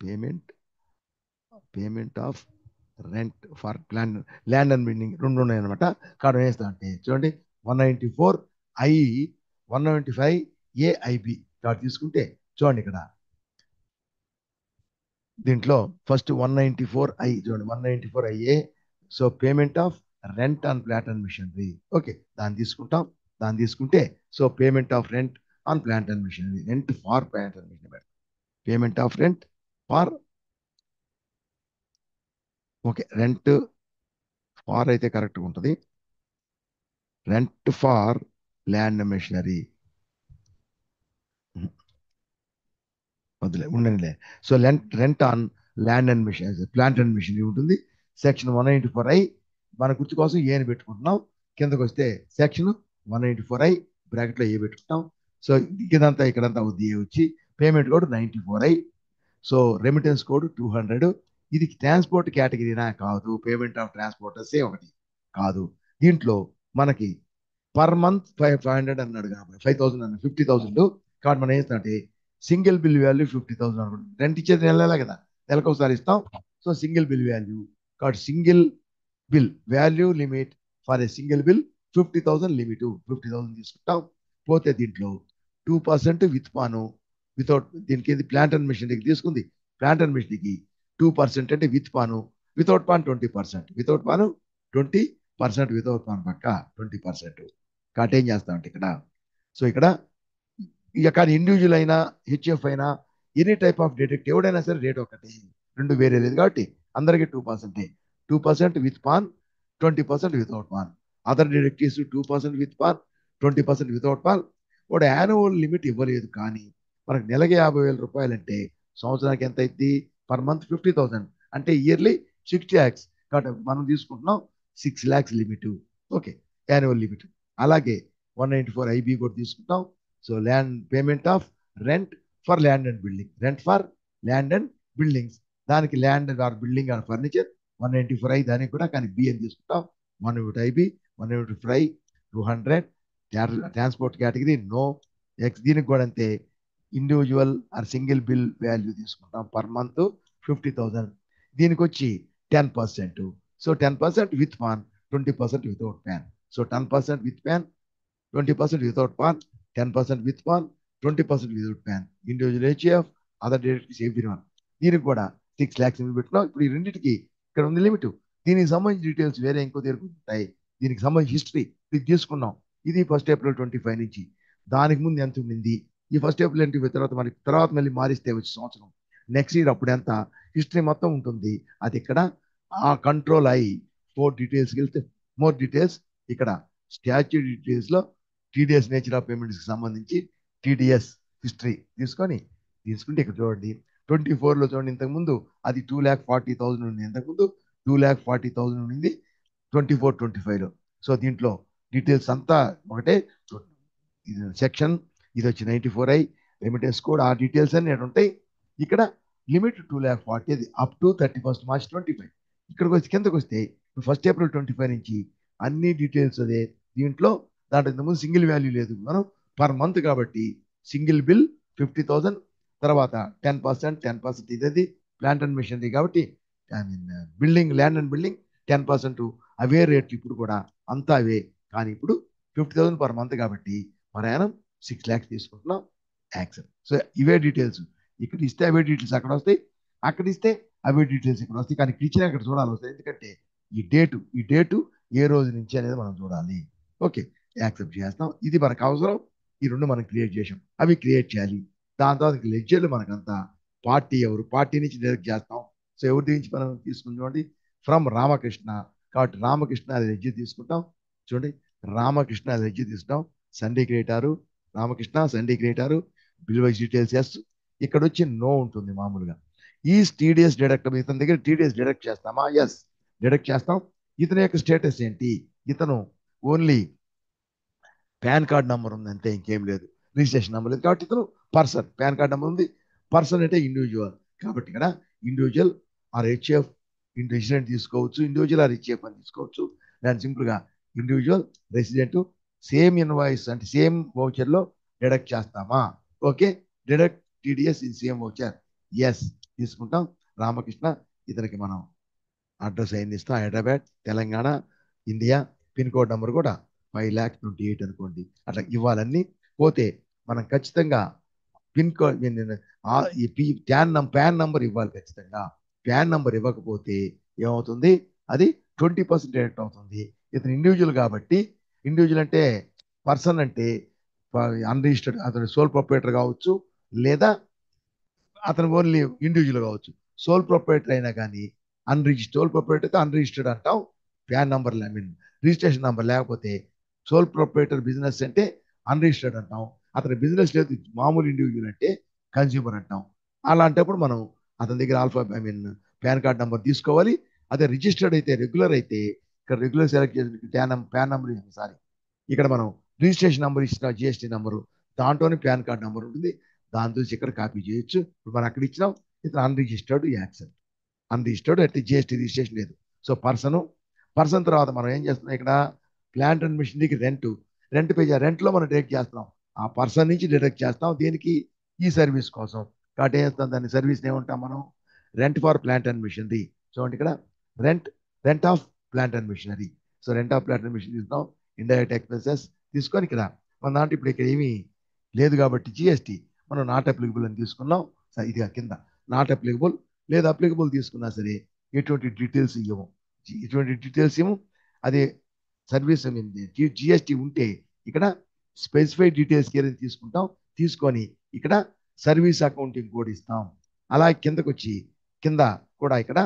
payment, payment of rent for plan land and building రెండు ఉన్నాయి అనమాట. కాడ వేస్తా అంటే చూడండి 194 ఐ 195 ఏఐబి కాడ తీసుకుంటే చూడండి ఇక్కడ దీంట్లో ఫస్ట్ 194 ఐ చూడండి, 194 IA. So payment of rent on plant and machinery. Okay, దాన్ని తీసుకుంటాం. దాన్ని తీసుకుంటే so payment of rent on plant and machinery, rent for plant and machinery, payment of rent for, okay rent for అయితే కరెక్ట్గా ఉంటుంది, rent for land machinery వదిలే ఉండండిలే. So rent on land and machine, plant and machinery ఉంటుంది. Section 194 I మన గుర్తు కోసం ఏ అని పెట్టుకుంటున్నాం. కిందకు వస్తే సెక్షన్ 194 ఐ బ్రాకెట్లో ఏ పెట్టుకుంటాం. సో ఇక్కడంతా అవుద్ది ఏ వచ్చి payment code 94 I. So remittance code 200. ఇది ట్రాన్స్పోర్ట్ కేటగిరీనా కాదు, పేమెంట్ ఆఫ్ ట్రాన్స్పోర్టర్సే ఒకటి కాదు. దీంట్లో మనకి పర్ మంత్ 500 అన్నాడు కాబట్టి 5,000 అన్నాడు, 50,000 కాబట్టి మనం ఏం అంటే సింగిల్ బిల్ వాల్యూ 50,000 అనుకోండి. రెంట్ ఇచ్చేది నెల కదా, నెలకు ఒకసారి ఇస్తాం. సో సింగిల్ బిల్ వాల్యూ కాబట్టి single bill value limit for a single bill 50,000 limit 50,000 తీసుకుంటాం. పోతే దీంట్లో 2% విత్ పాను వితౌట్, దీనికి ఇది ప్లాంట్ అండ్ మిషనరీకి తీసుకుంది. ప్లాంట్ అండ్ మిషనరీకి 2% అంటే with PAN, without PAN 20%, without PAN 20%, without PAN పక్క 20%. కాబట్టి ఏం చేస్తామంటే ఇక్కడ సో ఇక్కడ ఇక ఇండివిజువల్ అయినా హెచ్ఎఫ్ అయినా ఎనీ టైప్ ఆఫ్ డిడక్ట్ ఎవడైనా సరే రేట్ ఒకటి, రెండు వేరే లేదు కాబట్టి అందరికీ 2%. 2% with PAN, 20% without PAN. Other deductees 2% with PAN, 20% without PAN. వాడు యాన్యువల్ లిమిట్ ఇవ్వలేదు కానీ మనకు నెలకి 50,000 రూపాయలు అంటే సంవత్సరానికి ఎంత అయింది, పర్ మంత్ 50,000 అంటే ఇయర్లీ 60 lakhs. కాబట్టి మనం తీసుకుంటున్నాం 6 lakhs limit. Okay, annual limit. అలాగే 194 ఐబి కూడా తీసుకుంటాం. So land payment of rent for land and building, rent for land and buildings, దానికి land or building and furniture 194 దానికి కూడా కానీ బి అని తీసుకుంటాం. 195 195 200 ట్రాన్స్పోర్ట్ కేటగిరీ నో. ఎక్స్ దీనికి కూడా అంతే, individual or single bill value తీసుకుంటాం పర్ మంత్ 50,000. దీనికి వచ్చి 10%. So 10% with PAN, 20% without PAN. So 10% with PAN, 20% without PAN, 10% with PAN, 20% without PAN. Individual HF, other directories every one. దీనికి కూడా 6 lakhs పెట్టుకున్నాం. ఇప్పుడు ఈ రెండింటికి ఇక్కడ ఉంది లిమిట్. దీనికి సంబంధించిన డీటెయిల్స్ వేరే ఇంకో దగ్గర ఉంటాయి. దీనికి సంబంధించి హిస్టరీ ఇది తీసుకున్నాం. ఇది 1 ఏప్రిల్ 25 నుంచి. దానికి ముందు ఎంత ఉండింది, ఈ 1 ఏప్రిల్ 25 తర్వాత మనకి తర్వాత మళ్ళీ మారిస్తే వచ్చే సంవత్సరం నెక్స్ట్ ఇయర్ అప్పుడు ఎంత హిస్టరీ మొత్తం ఉంటుంది. అది ఇక్కడ ఆ కంట్రోల్ అయి 4 డీటెయిల్స్కి వెళ్తే మోర్ డీటెయిల్స్ ఇక్కడ స్టాచ్యూ డీటెయిల్స్లో టీడీఎస్ నేచర్ ఆఫ్ పేమెంట్స్కి సంబంధించి టీడీఎస్ హిస్టరీ తీసుకుంటే ఇక్కడ చూడండి 24లో చూడండి, ఇంతకుముందు అది 2,40,000 ఉంది, ఇంతకుముందు 2,40,000 ఉండింది 24-25లో. సో దీంట్లో డీటెయిల్స్ అంతా ఒకటే. ఇది సెక్షన్, ఇది వచ్చి 94I రెమిటెన్స్ కోడ్, ఆ డీటెయిల్స్ అన్ని ఉంటాయి. ఇక్కడ లిమిట్ 2,40,000, అది అప్ టు 31st March 25. ఇక్కడికి వచ్చి కిందకి వస్తే 1 April 25 నుంచి అన్ని డీటెయిల్స్ అదే. దీంట్లో దాంట్లో ఇంతకుముందు సింగిల్ వాల్యూ లేదు, మనం పర్ మంత్ కాబట్టి సింగిల్ బిల్ 50,000, తర్వాత 10% ఇదది ప్లాంట్ అండ్ మెషినరీ కాబట్టి I mean building, land and building 10% అవే రేట్లు ఇప్పుడు కూడా అంతా అవే. కానీ ఇప్పుడు 50,000 పర్ మంత్ కాబట్టి మన యానం 6 lakhs తీసుకుంటున్నాం యాక్సెప్ట్. సో ఇవే డీటెయిల్స్ ఇక్కడ ఇస్తే అవే డీటెయిల్స్ అక్కడ వస్తాయి, అక్కడ ఇస్తే అవే డీటెయిల్స్ ఇక్కడ వస్తాయి. కానీ ఇక్కడ ఇచ్చిన అక్కడ చూడాలి వస్తాయి, ఎందుకంటే ఈ డేటు ఏ రోజు నుంచి అనేది మనం చూడాలి. ఓకే, యాక్సెప్ట్ చేస్తాం. ఇది మనకు అవసరం, ఈ రెండు మనం క్రియేట్ చేసాం, అవి క్రియేట్ చేయాలి. దాని తర్వాత లెడ్జర్లు మనకంతా పార్టీ ఎవరు, పార్టీ నుంచి డైరెక్ట్ చేస్తాం. సో ఎవరి నుంచి మనం తీసుకుని చూడండి, ఫ్రమ్ రామకృష్ణ కాబట్టి రామకృష్ణ లెడ్జర్ తీసుకుంటాం. చూడండి, రామకృష్ణ లెడ్జర్ తీసుకుంటాం. Sundry creditors Ramakrishna, sundry creditors, bill wise details yes. ఇక్కడ వచ్చి నో ఉంటుంది మామూలుగా. ఈ టీడీఎస్ డిడక్ట్, ఇతని దగ్గర టీడీఎస్ డిడక్ట్ చేస్తామా? ఎస్, డిడక్ట్ చేస్తాం. ఇతని యొక్క స్టేటస్ ఏంటి? ఇతను ఓన్లీ పాన్ కార్డ్ నెంబర్ ఉంది అంతే, ఇంకేం లేదు, రిజిస్ట్రేషన్ నెంబర్ లేదు. కాబట్టి ఇతను పర్సన్, పాన్ కార్డ్ నెంబర్ ఉంది. పర్సన్ అంటే ఇండివిజువల్ కాబట్టి ఇక్కడ ఇండివిజువల్ ఆర్ హెచ్ఎఫ్ రెసిడెంట్ తీసుకోవచ్చు, ఇండివిజువల్ ఆర్ హెచ్ఎఫ్ అని తీసుకోవచ్చు. దాని సింపుల్గా ఇండివిజువల్, రెసిడెంట్, సేమ్ ఇన్వాయిస్ అంటే సేమ్ వౌచర్లో డిడక్ట్ చేస్తామా? Okay, deduct TDS in same voucher, yes తీసుకుంటాం. రామకృష్ణ, ఇతనికి మనం అడ్రస్ అయింది ఇస్తాం, Hyderabad Telangana India, pin code number కూడా 5,28,000 అనుకోండి. అట్లా ఇవ్వాలన్నీ. పోతే మనం ఖచ్చితంగా పిన్ కోడ్, ప్యాన్ నంబర్ ఇవ్వాలి ఖచ్చితంగా. ప్యాన్ నంబర్ ఇవ్వకపోతే ఏమవుతుంది, అది 20% డిడక్ట్ అవుతుంది. ఇతను ఇండివిజువల్ కాబట్టి, ఇండివిజువల్ అంటే పర్సన్ అంటే అన్రిజిస్టర్డ్, అతను సోల్ ప్రొపరేటర్ కావచ్చు, లేదా అతను ఓన్లీ ఇండివిజువల్ కావచ్చు. సోల్ ప్రొపరేటర్ అయినా కానీ సోల్ ప్రొపరేటర్ అయితే అన్రిజిస్టర్డ్ అంటాం. Pan number I mean registration number లేకపోతే సోల్ ప్రొపరేటర్ బిజినెస్ అంటే అన్రిజిస్టర్డ్ అంటాం. అతని బిజినెస్ లేదు, మామూలు ఇండివిజువల్ అంటే కన్స్యూమర్ అంటాం. అలాంటప్పుడు మనం అతని దగ్గర I mean pan card number తీసుకోవాలి. అదే రిజిస్టర్డ్ అయితే, రెగ్యులర్ అయితే ఇక్కడ రెగ్యులర్ సెలెక్ట్ చేసి ప్యాన్ నెంబర్ సారీ ఇక్కడ మనం రిజిస్ట్రేషన్ నెంబర్ ఇచ్చిన జిఎస్టీ నెంబరు, దాంట్లోనే పాన్ కార్డ్ నెంబర్ ఉంటుంది. దాని నుంచి ఇక్కడ కాపీ చేయొచ్చు. ఇప్పుడు మనం అక్కడ ఇచ్చినాం, ఇతను అన్రిజిస్టర్డ్ యాక్సెప్ట్. అన్రిజిస్టర్డ్ అయితే జిఎస్టీ రిజిస్ట్రేషన్ లేదు. సో పర్సన్ తర్వాత మనం ఏం చేస్తున్నాం, ఇక్కడ ప్లాంట్ అండ్ మిషనరీకి రెంట్ పేజ్, రెంట్లో మనం డైరెక్ట్ చేస్తున్నాం, ఆ పర్సన్ నుంచి డైరెక్ట్ చేస్తాం. దేనికి? ఈ సర్వీస్ కోసం. కాబట్టి ఏం చేస్తాం, దాన్ని సర్వీస్ ఏమంటాం మనం, rent for plant and machinery. చూడండి ఇక్కడ rent of plant and machinery. So rent of plant and machinery ఇస్తాం. ఇండైరెక్ట్ ఎక్స్పెన్సెస్ తీసుకొని ఇక్కడ మన దాంట్లో ఇప్పుడు ఇక్కడ ఏమీ లేదు కాబట్టి జిఎస్టీ మనం నాట్ అప్లికబుల్ అని తీసుకున్నాం. ఇది కింద నాట్ అప్లికబుల్, లేదా అప్లికబుల్ తీసుకున్నా సరే ఎటువంటి డీటెయిల్స్ ఇవ్వము, అదే సర్వీస్ జిఎస్టీ ఉంటే ఇక్కడ స్పెసిఫైడ్ డీటెయిల్స్ ఏదైతే తీసుకుంటాం, తీసుకొని ఇక్కడ సర్వీస్ అకౌంటింగ్ కోడ్ ఇస్తాం. అలా కిందకు వచ్చి కింద కూడా ఇక్కడ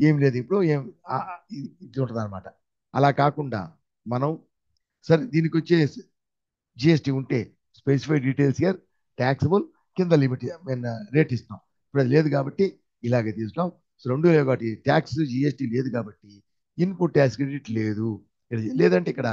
ఏం లేదు, ఇప్పుడు ఇది ఉంటుంది అనమాట. అలా కాకుండా మనం సరే దీనికి వచ్చే జిఎస్టీ ఉంటే స్పెసిఫైడ్ డీటెయిల్స్ ఇయర్ ట్యాక్సబుల్, కింద లిమిట్ రేట్ ఇస్తాం. ఇప్పుడు అది లేదు కాబట్టి ఇలాగే తీసుకోం. సో రెండు లేవు కాబట్టి ట్యాక్స్ జిఎస్టీ లేదు కాబట్టి ఇన్పుట్ ట్యాక్స్ క్రెడిట్ లేదు. లేదంటే ఇక్కడ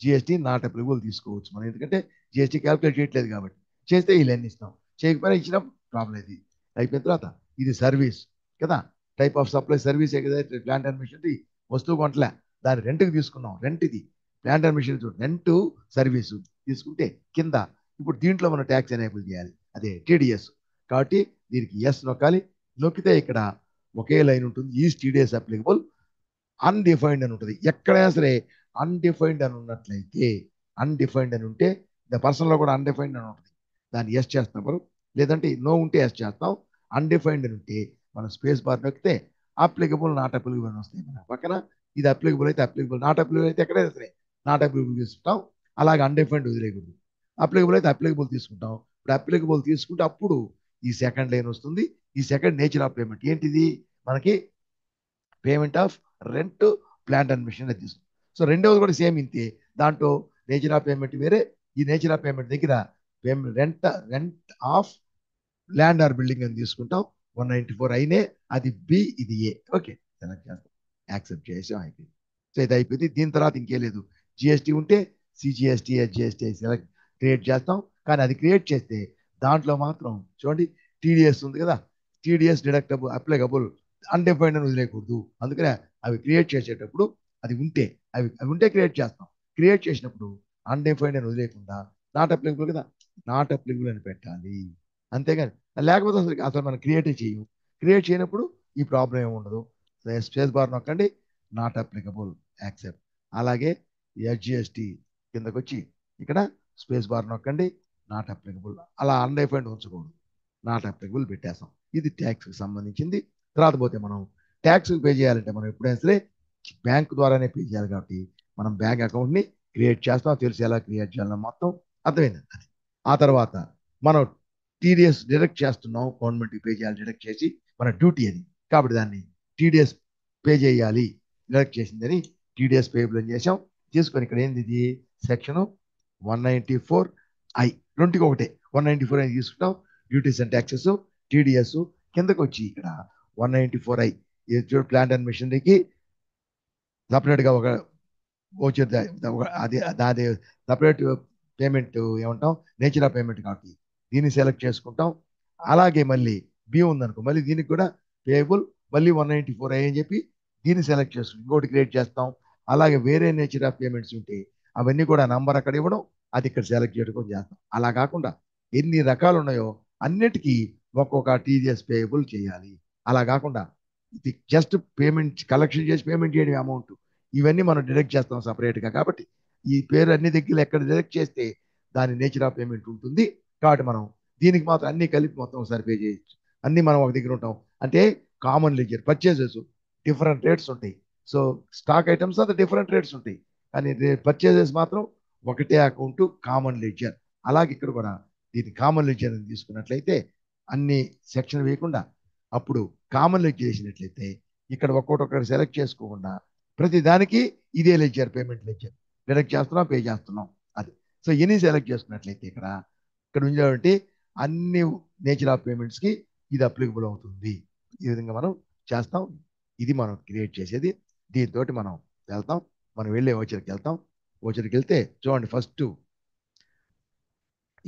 జిఎస్టీ నాట్ అప్లికబుల్ తీసుకోవచ్చు మనం, ఎందుకంటే జిఎస్టీ క్యాల్కులేట్ చేయట్లేదు కాబట్టి. చేస్తే వీళ్ళన్నీ ఇస్తాం, చేయకపోయినా ఇచ్చిన ప్రాబ్లం. ఇది అయిపోయిన తర్వాత ఇది సర్వీస్ కదా, టైప్ ఆఫ్ సప్లై సర్వీసే కదా. ప్లాంట్ అండ్ మిషనరీ వస్తువు కొంటలే, దాన్ని రెంట్కి తీసుకున్నాం, రెంట్ ఇది plant and machinery rent service తీసుకుంటే కింద ఇప్పుడు దీంట్లో మనం ట్యాక్స్ ఎనేబుల్ చేయాలి, అదే టీడీఎస్. కాబట్టి దీనికి ఎస్ నొక్కాలి. నొక్కితే ఇక్కడ ఒకే లైన్ ఉంటుంది, ఈజ్ టీడీఎస్ అప్లికబుల్ అన్డిఫైన్డ్ అని ఉంటుంది. ఎక్కడైనా సరే అన్డిఫైన్డ్ అని ఉన్నట్లయితే, అన్డిఫైన్డ్ అని ఉంటే పర్సన్లో కూడా అన్డిఫైన్డ్ అని ఉంటుంది, దాన్ని ఎస్ చేస్తాం మనం. లేదంటే నో ఉంటే ఎస్ చేస్తాం. అన్డిఫైన్డ్ అని ఉంటే మనం స్పేస్ బార్ నొక్కితే అప్లికబుల్ నాట్ అప్లికబుల్ అని వస్తాయి మన పక్కన. ఇది అప్లికబుల్ అయితే అప్లికబుల్, నాట్ అప్లికబుల్ అయితే ఎక్కడైనా సరే నాట్ అప్లికబుల్ తీసుకుంటాం. అలాగే అన్డిఫైన్డ్ వదిలేయకూడదు. అప్లికబుల్ అయితే అప్లికబుల్ తీసుకుంటాం. ఇప్పుడు అప్లికబుల్ తీసుకుంటే అప్పుడు ఈ సెకండ్ లైన్ వస్తుంది. ఈ సెకండ్ నేచర్ ఆఫ్ పేమెంట్ ఏంటిది? మనకి payment of rent, plant and machine అది తీసుకుంటాం. సో రెండవది కూడా సేమ్ ఇంతే. దాంట్లో నేచర్ ఆఫ్ పేమెంట్ వేరే. ఈ నేచర్ ఆఫ్ పేమెంట్ దగ్గర payment rent of land or building అని తీసుకుంటాం. 194 అయినే, అది బి, ఇది ఏ. ఓకే, సెలెక్ట్ చేస్తాం, యాక్సెప్ట్ చేసాం, అయిపోయింది. సో ఇది అయిపోయింది. దీని తర్వాత ఇంకే లేదు. జిఎస్టీ ఉంటే సిజిఎస్టీ, హెచ్జిఎస్టీ సెలెక్ట్ క్రియేట్ చేస్తాం. కానీ అది క్రియేట్ చేస్తే దాంట్లో మాత్రం చూడండి, టీడీఎస్ ఉంది కదా, టీడీఎస్ డిడక్టబుల్, అప్లికబుల్, అన్డిఫైన్డ్ అని వదిలేయకూడదు. అందుకనే అవి క్రియేట్ చేసేటప్పుడు అది ఉంటే, అవి ఉంటే క్రియేట్ చేస్తాం. క్రియేట్ చేసినప్పుడు అన్డిఫైన్డ్ అని వదిలేయకుండా నాట్ అప్లికబుల్ కదా, నాట్ అప్లికబుల్ అని పెట్టాలి. అంతేగాని లేకపోతే అసలు అసలు మనం క్రియేట్ చేయము. క్రియేట్ చేయనప్పుడు ఈ ప్రాబ్లం ఏమి ఉండదు. స్పేస్ బార్ నొక్కండి, నాట్ అప్లికబుల్, యాక్సెప్ట్. అలాగే ఎస్జిఎస్టి కిందకు వచ్చి ఇక్కడ స్పేస్ బార్ నొక్కండి, నాట్ అప్లికబుల్. అలా అన్డిఫైన్డ్ ఉంచకూడదు, నాట్ అప్లికబుల్ పెట్టేస్తాం. ఇది ట్యాక్స్కి సంబంధించింది. తర్వాత పోతే మనం ట్యాక్స్ పే చేయాలంటే మనం ఎప్పుడైనా సరే బ్యాంక్ ద్వారానే పే చేయాలి. కాబట్టి మనం బ్యాంక్ అకౌంట్ని క్రియేట్ చేస్తాం. తెలిసి ఎలా క్రియేట్ చేయాలన్నా మొత్తం అర్థమైంది అది. ఆ తర్వాత మనం టీడీఎస్ డిడక్ట్ చేస్తున్నాం, గవర్నమెంట్కి పే చేయాలి, డిడక్ట్ చేసి మన డ్యూటీ అది. కాబట్టి దాన్ని టీడీఎస్ పే చేయాలి, డిడక్ట్ చేసిందని టీడీఎస్ పేబుల్ అని చేసాం. తీసుకొని ఇక్కడ ఏంది, ఇది సెక్షన్ 194 ఐ, రెండుకి ఒకటే 194 అని తీసుకుంటాం. Duties and taxes, TDS. కిందకి వచ్చి ఇక్కడ 194 ఐ, ప్లాంట్ అండ్ మిషనరీకి సపరేట్గా ఒక ఓచర్, అది దాని సపరేట్ పేమెంట్ ఏమంటాం, నేచర్ ఆఫ్ పేమెంట్ కాబట్టి దీన్ని సెలెక్ట్ చేసుకుంటాం. అలాగే మళ్ళీ బి ఉందనుకో, మళ్ళీ దీనికి కూడా పేబుల్, మళ్ళీ 194 అని చెప్పి దీన్ని సెలెక్ట్ చేసుకుని ఇంకోటి క్రియేట్ చేస్తాం. అలాగే వేరే నేచర్ ఆఫ్ పేమెంట్స్ ఉంటే అవన్నీ కూడా నంబర్ అక్కడ ఇవ్వడం, అది ఇక్కడ సెలెక్ట్ చేయడం చేస్తాం. అలా కాకుండా ఎన్ని రకాలు ఉన్నాయో అన్నిటికీ ఒక్కొక్క టీజీఎస్ పేబుల్ చేయాలి. అలా కాకుండా ఇది జస్ట్ పేమెంట్ కలెక్షన్ చేసి పేమెంట్ చేయడం అమౌంట్, ఇవన్నీ మనం డిడక్ట్ చేస్తాం సపరేట్గా. కాబట్టి ఈ పేరు అన్ని దగ్గర ఎక్కడ డిడక్ట్ చేస్తే దాని నేచర్ ఆఫ్ పేమెంట్ ఉంటుంది. కాబట్టి మనం దీనికి మాత్రం అన్ని కలిపి మొత్తం ఒకసారి పే చేయొచ్చు. అన్ని మనం ఒక దగ్గర ఉంటాం. అంటే common ledger purchases different rates ఉంటాయి. సో స్టాక్ ఐటమ్స్ అంతా డిఫరెంట్ రేట్స్ ఉంటాయి. కానీ పర్చేసెస్ మాత్రం ఒకటే అకౌంట్, కామన్ లెడ్జర్. అలాగే ఇక్కడ కూడా దీన్ని కామన్ లెడ్జర్ అని తీసుకున్నట్లయితే అన్ని సెక్షన్ వేయకుండా అప్పుడు కామన్ లెడ్జర్ చేసినట్లయితే ఇక్కడ ఒక్కొక్కటి సెలెక్ట్ చేసుకోకుండా ప్రతి దానికి ఇదే లెడ్జర్, పేమెంట్ లెడ్జర్ డిడక్ట్ చేస్తున్నాం, పే చేస్తున్నాం అది. సో ఎన్ని సెలెక్ట్ చేసుకున్నట్లయితే ఇక్కడ ఇక్కడ ఉంది అన్ని నేచర్ ఆఫ్ పేమెంట్స్ కి ఇది అప్లికబుల్ అవుతుంది. ఈ విధంగా మనం చేస్తాం. ఇది మనం క్రియేట్ చేసేది. దీంతో మనం వెళ్తాం, మనం వెళ్ళే ఓచర్కి వెళ్తాం. ఓచర్కి వెళ్తే చూడండి, ఫస్ట్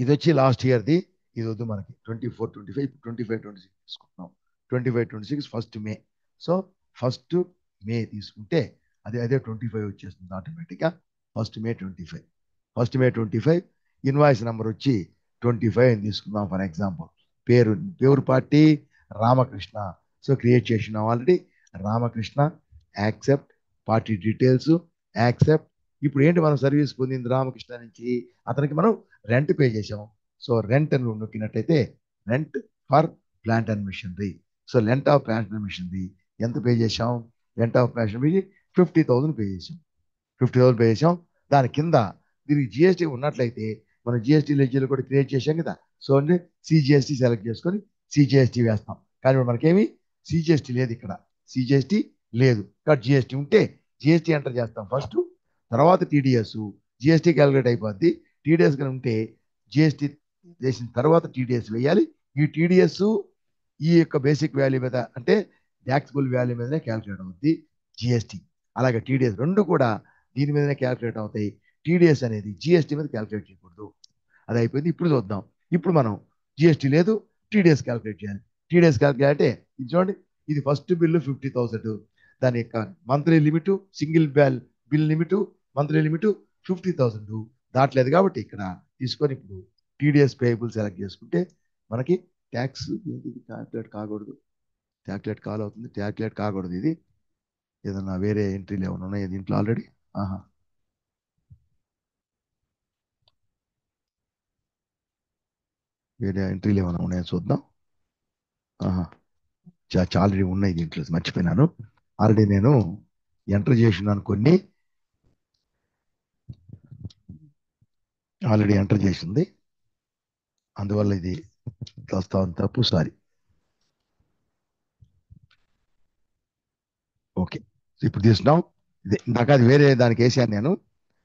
ఇది వచ్చి లాస్ట్ ఇయర్ది, ఇది వద్దు మనకి 24-25, 25-26 తీసుకుంటున్నాం. 25-26 1 మే. సో 1 మే తీసుకుంటే అదే 25 వచ్చేస్తుంది ఆటోమేటిక్గా. 1 మే 25, 1 మే 25. ఇన్వాయిస్ నెంబర్ వచ్చి 25 అని తీసుకుందాం ఫర్ ఎగ్జాంపుల్. పేరు పార్టీ రామకృష్ణ. సో క్రియేట్ చేసినాం already, Ramakrishna. Accept, party details, accept. ఇప్పుడు ఏంటి, మనం సర్వీస్ పొందింది రామకృష్ణ నుంచి, అతనికి మనం రెంట్ పే చేసాం. సో రెంట్ అని నొక్కినట్టయితే rent for plant and machinery. So rent of plant and machinery ఎంత పే చేసాం, rent of plant and machinery 50,000 pay చేసాం. 50,000 పే చేసాం. దాని కింద దీనికి జిఎస్టీ ఉన్నట్లయితే మనం జిఎస్టీ లెడ్జర్ కూడా క్రియేట్ చేసాం కదా. సో అంటే సిజిఎస్టీ సెలెక్ట్ చేసుకొని సిజిఎస్టీ వేస్తాం. కానీ ఇప్పుడు మనకేమి సిజిఎస్టీ లేదు ఇక్కడ, సిజిఎస్టీ లేదు. కాబట్టి జిఎస్టీ ఉంటే జిఎస్టీ ఎంటర్ చేస్తాం ఫస్ట్, తర్వాత టీడీఎస్. జిఎస్టీ క్యాలిక్యులేట్ అయిపోద్ది. టీడీఎస్ కానీ ఉంటే జిఎస్టీ చేసిన తర్వాత టీడీఎస్ వేయాలి. ఈ టీడీఎస్ ఈ యొక్క బేసిక్ వాల్యూ మీద, అంటే ట్యాక్సిబుల్ వాల్యూ మీదనే క్యాలిక్యులేట్ అవుద్ది జిఎస్టీ. అలాగే టీడీఎస్ రెండు కూడా దీని మీదనే క్యాలిక్యులేట్ అవుతాయి. టీడీఎస్ అనేది జిఎస్టీ మీద క్యాలిక్యులేట్ చేయకూడదు. అది అయిపోయింది. ఇప్పుడు చూద్దాం. ఇప్పుడు మనం జిఎస్టీ లేదు, టీడీఎస్ క్యాలిక్యులేట్ చేయాలి. టీడీఎస్ క్యాలిక్యులేట్ అంటే ఇది చూడండి, ఇది ఫస్ట్ బిల్లు 50,000. దాని యొక్క monthly limit, single bill limit, monthly limit 50,000 దాటలేదు. కాబట్టి ఇక్కడ తీసుకొని ఇప్పుడు టీడీఎస్ పేయబుల్ సెలెక్ట్ చేసుకుంటే మనకి ట్యాక్స్ క్యాలిక్యులేట్ కాకూడదు, క్యాలిక్యులేట్ కాల్ అవుతుంది, క్యాలిక్యులేట్ కాకూడదు. ఇది ఏదన్నా వేరే ఎంట్రీలు ఏమైనా ఉన్నాయి దీంట్లో ఆల్రెడీ. ఆహా, వేరే ఎంట్రీలు ఏమైనా ఉన్నాయో చూద్దాం. ఆహా, ఆల్రెడీ ఉన్నాయి దీంట్లో, మర్చిపోయినాను. ఆల్రెడీ నేను ఎంటర్ చేసినాను కొన్ని. ఆల్రెడీ ఎంటర్ చేసింది, అందువల్ల ఇది వస్తా ఉంది తప్పు, సారీ. ఓకే, ఇప్పుడు తీసినాం. ఇది ఇందాక అది వేరే దానికి వేసాను నేను,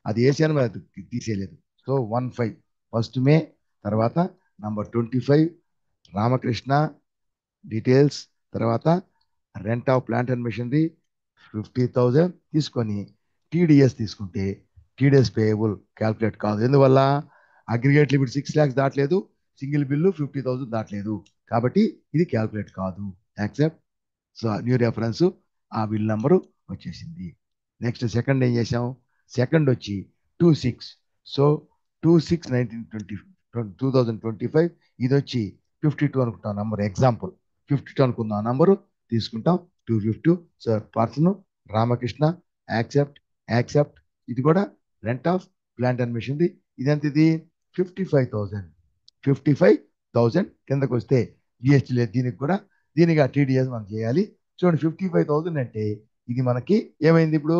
అది వేసాను మరి అది తీసేయలేదు. సో 15 ఫస్ట్ మే, తర్వాత నంబర్ 25 రామకృష్ణ డీటెయిల్స్, తర్వాత rent of plant and machinery 50,000 తీసుకొని టీడీఎస్ తీసుకుంటే టీడీఎస్ పేయబుల్ క్యాల్కులేట్ కాదు. ఎందువల్ల అగ్రిగేట్ లిమిట్ 6 lakhs దాటలేదు, సింగిల్ బిల్లు 50,000 దాటలేదు, కాబట్టి ఇది క్యాల్కులేట్ కాదు. యాక్సెప్ట్. సో న్యూ రెఫరెన్స్, ఆ బిల్ నంబరు వచ్చేసింది. నెక్స్ట్ సెకండ్ ఏం చేసాం? సెకండ్ వచ్చి 26. సో 26/1920 2025, ఇది వచ్చి 52 అనుకుంటాం నంబర్, ఎగ్జాంపుల్ 52 అనుకుందాం నంబరు, తీసుకుంటాం 250. Sir person Ramakrishna, accept, accept. ఇది కూడా rent of plant and machinery, ఇదెంత ఇది 55,000. 55,000 కిందకు వస్తే జిఎస్టీ లేదు దీనికి కూడా, దీనిగా టీడీఎస్ మనం చేయాలి. చూడండి 55,000 అంటే ఇది మనకి ఏమైంది ఇప్పుడు?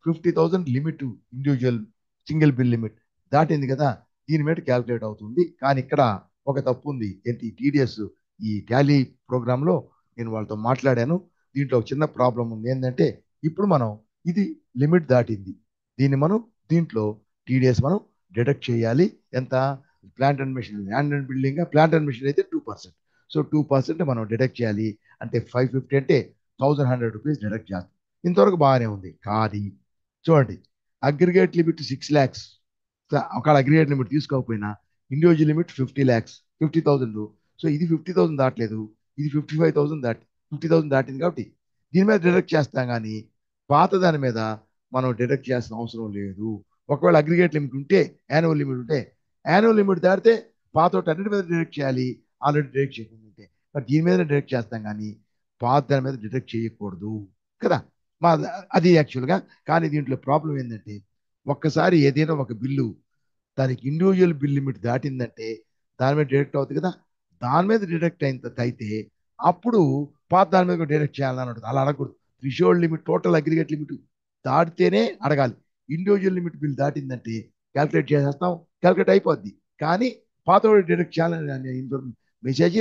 50,000 limit, individual single bill limit దాటింది కదా, దీని మీద క్యాల్కులేట్ అవుతుంది. కానీ ఇక్కడ ఒక తప్పు ఉంది. ఏంటి? టీడీఎస్ ఈ టాలీ ప్రోగ్రామ్ లో నేను వాళ్ళతో మాట్లాడాను, దీంట్లో ఒక చిన్న ప్రాబ్లం ఉంది. ఏంటంటే ఇప్పుడు మనం ఇది లిమిట్ దాటింది, దీన్ని మనం దీంట్లో టీడీఎస్ మనం డిడక్ట్ చేయాలి. ఎంత? Plant and machine, land and building, plant and machine అయితే 2%. సో 2% మనం డిడక్ట్ చేయాలి. అంటే 550 అంటే 1,100 రూపీస్ డిడక్ట్ చేస్తాం. ఇంతవరకు బాగానే ఉంది. కానీ చూడండి, అగ్రిగేట్ లిమిట్ 6 lakhs, ఒకవేళ అగ్రిగేట్ లిమిట్ తీసుకోకపోయినా ఇండివిజువల్ లిమిట్ 50 lakhs, 50,000. సో ఇది 50,000 దాటలేదు, ఇది 55,000 దాటి 50,000 దాటింది, కాబట్టి దీని మీద డిడక్ట్ చేస్తాం. కానీ పాత దాని మీద మనం డిడక్ట్ చేయాల్సిన అవసరం లేదు. ఒకవేళ అగ్రిగేట్ లిమిట్ ఉంటే, యాన్యువల్ లిమిట్ ఉంటే, యాన్యువల్ లిమిట్ దాటితే పాత అన్నిటి మీద డిడక్ట్ చేయాలి, ఆల్రెడీ డిడక్ట్ చేయకుండా ఉంటే. బట్ దీని మీద డిడక్ట్ చేస్తాం కానీ పాత దాని మీద డిడక్ట్ చేయకూడదు కదా. మా అది యాక్చువల్గా. కానీ దీంట్లో ప్రాబ్లం ఏంటంటే, ఒక్కసారి ఏదైనా ఒక బిల్లు దానికి ఇండివిజువల్ బిల్ లిమిట్ దాటిందంటే దాని మీద డిడక్ట్ అవుతుంది కదా, దాని మీద డిడక్ట్ అయితే అప్పుడు పాత దాని మీద డిడక్ట్ చేయాలని అడుగుతుంది. అలా అడగకూడదు. Threshold limit, total aggregate limit దాటితేనే అడగాలి. ఇండివిజువల్ లిమిట్ బిల్ దాటిందంటే క్యాల్కులేట్ చేసేస్తాం, క్యాల్కులేట్ అయిపోద్ది. కానీ పాత డిడక్ట్ చేయాలని మెసేజ్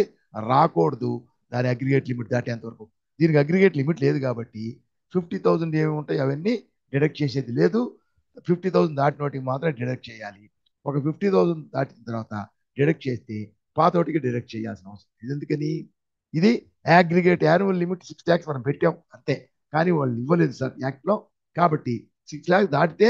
రాకూడదు, దాని అగ్రిగేట్ లిమిట్ దాటేంత వరకు. దీనికి అగ్రిగేట్ లిమిట్ లేదు కాబట్టి 50,000 ఏమి ఉంటాయి అవన్నీ డిడక్ట్ చేసేది లేదు. 50,000 దాటిన వాటికి మాత్రం డిడక్ట్ చేయాలి. ఒక 50,000 దాటిన తర్వాత డిడక్ట్ చేస్తే పాత వాటికి డిడక్ట్ చేయాల్సిన అవసరం ఇది. ఎందుకని? ఇది అగ్రిగేట్ యాన్యువల్ లిమిట్ 6 lakhs మనం పెట్టాం అంతే, కానీ వాళ్ళు ఇవ్వలేదు సార్ యాక్ట్ లో. కాబట్టి 6 lakhs దాటితే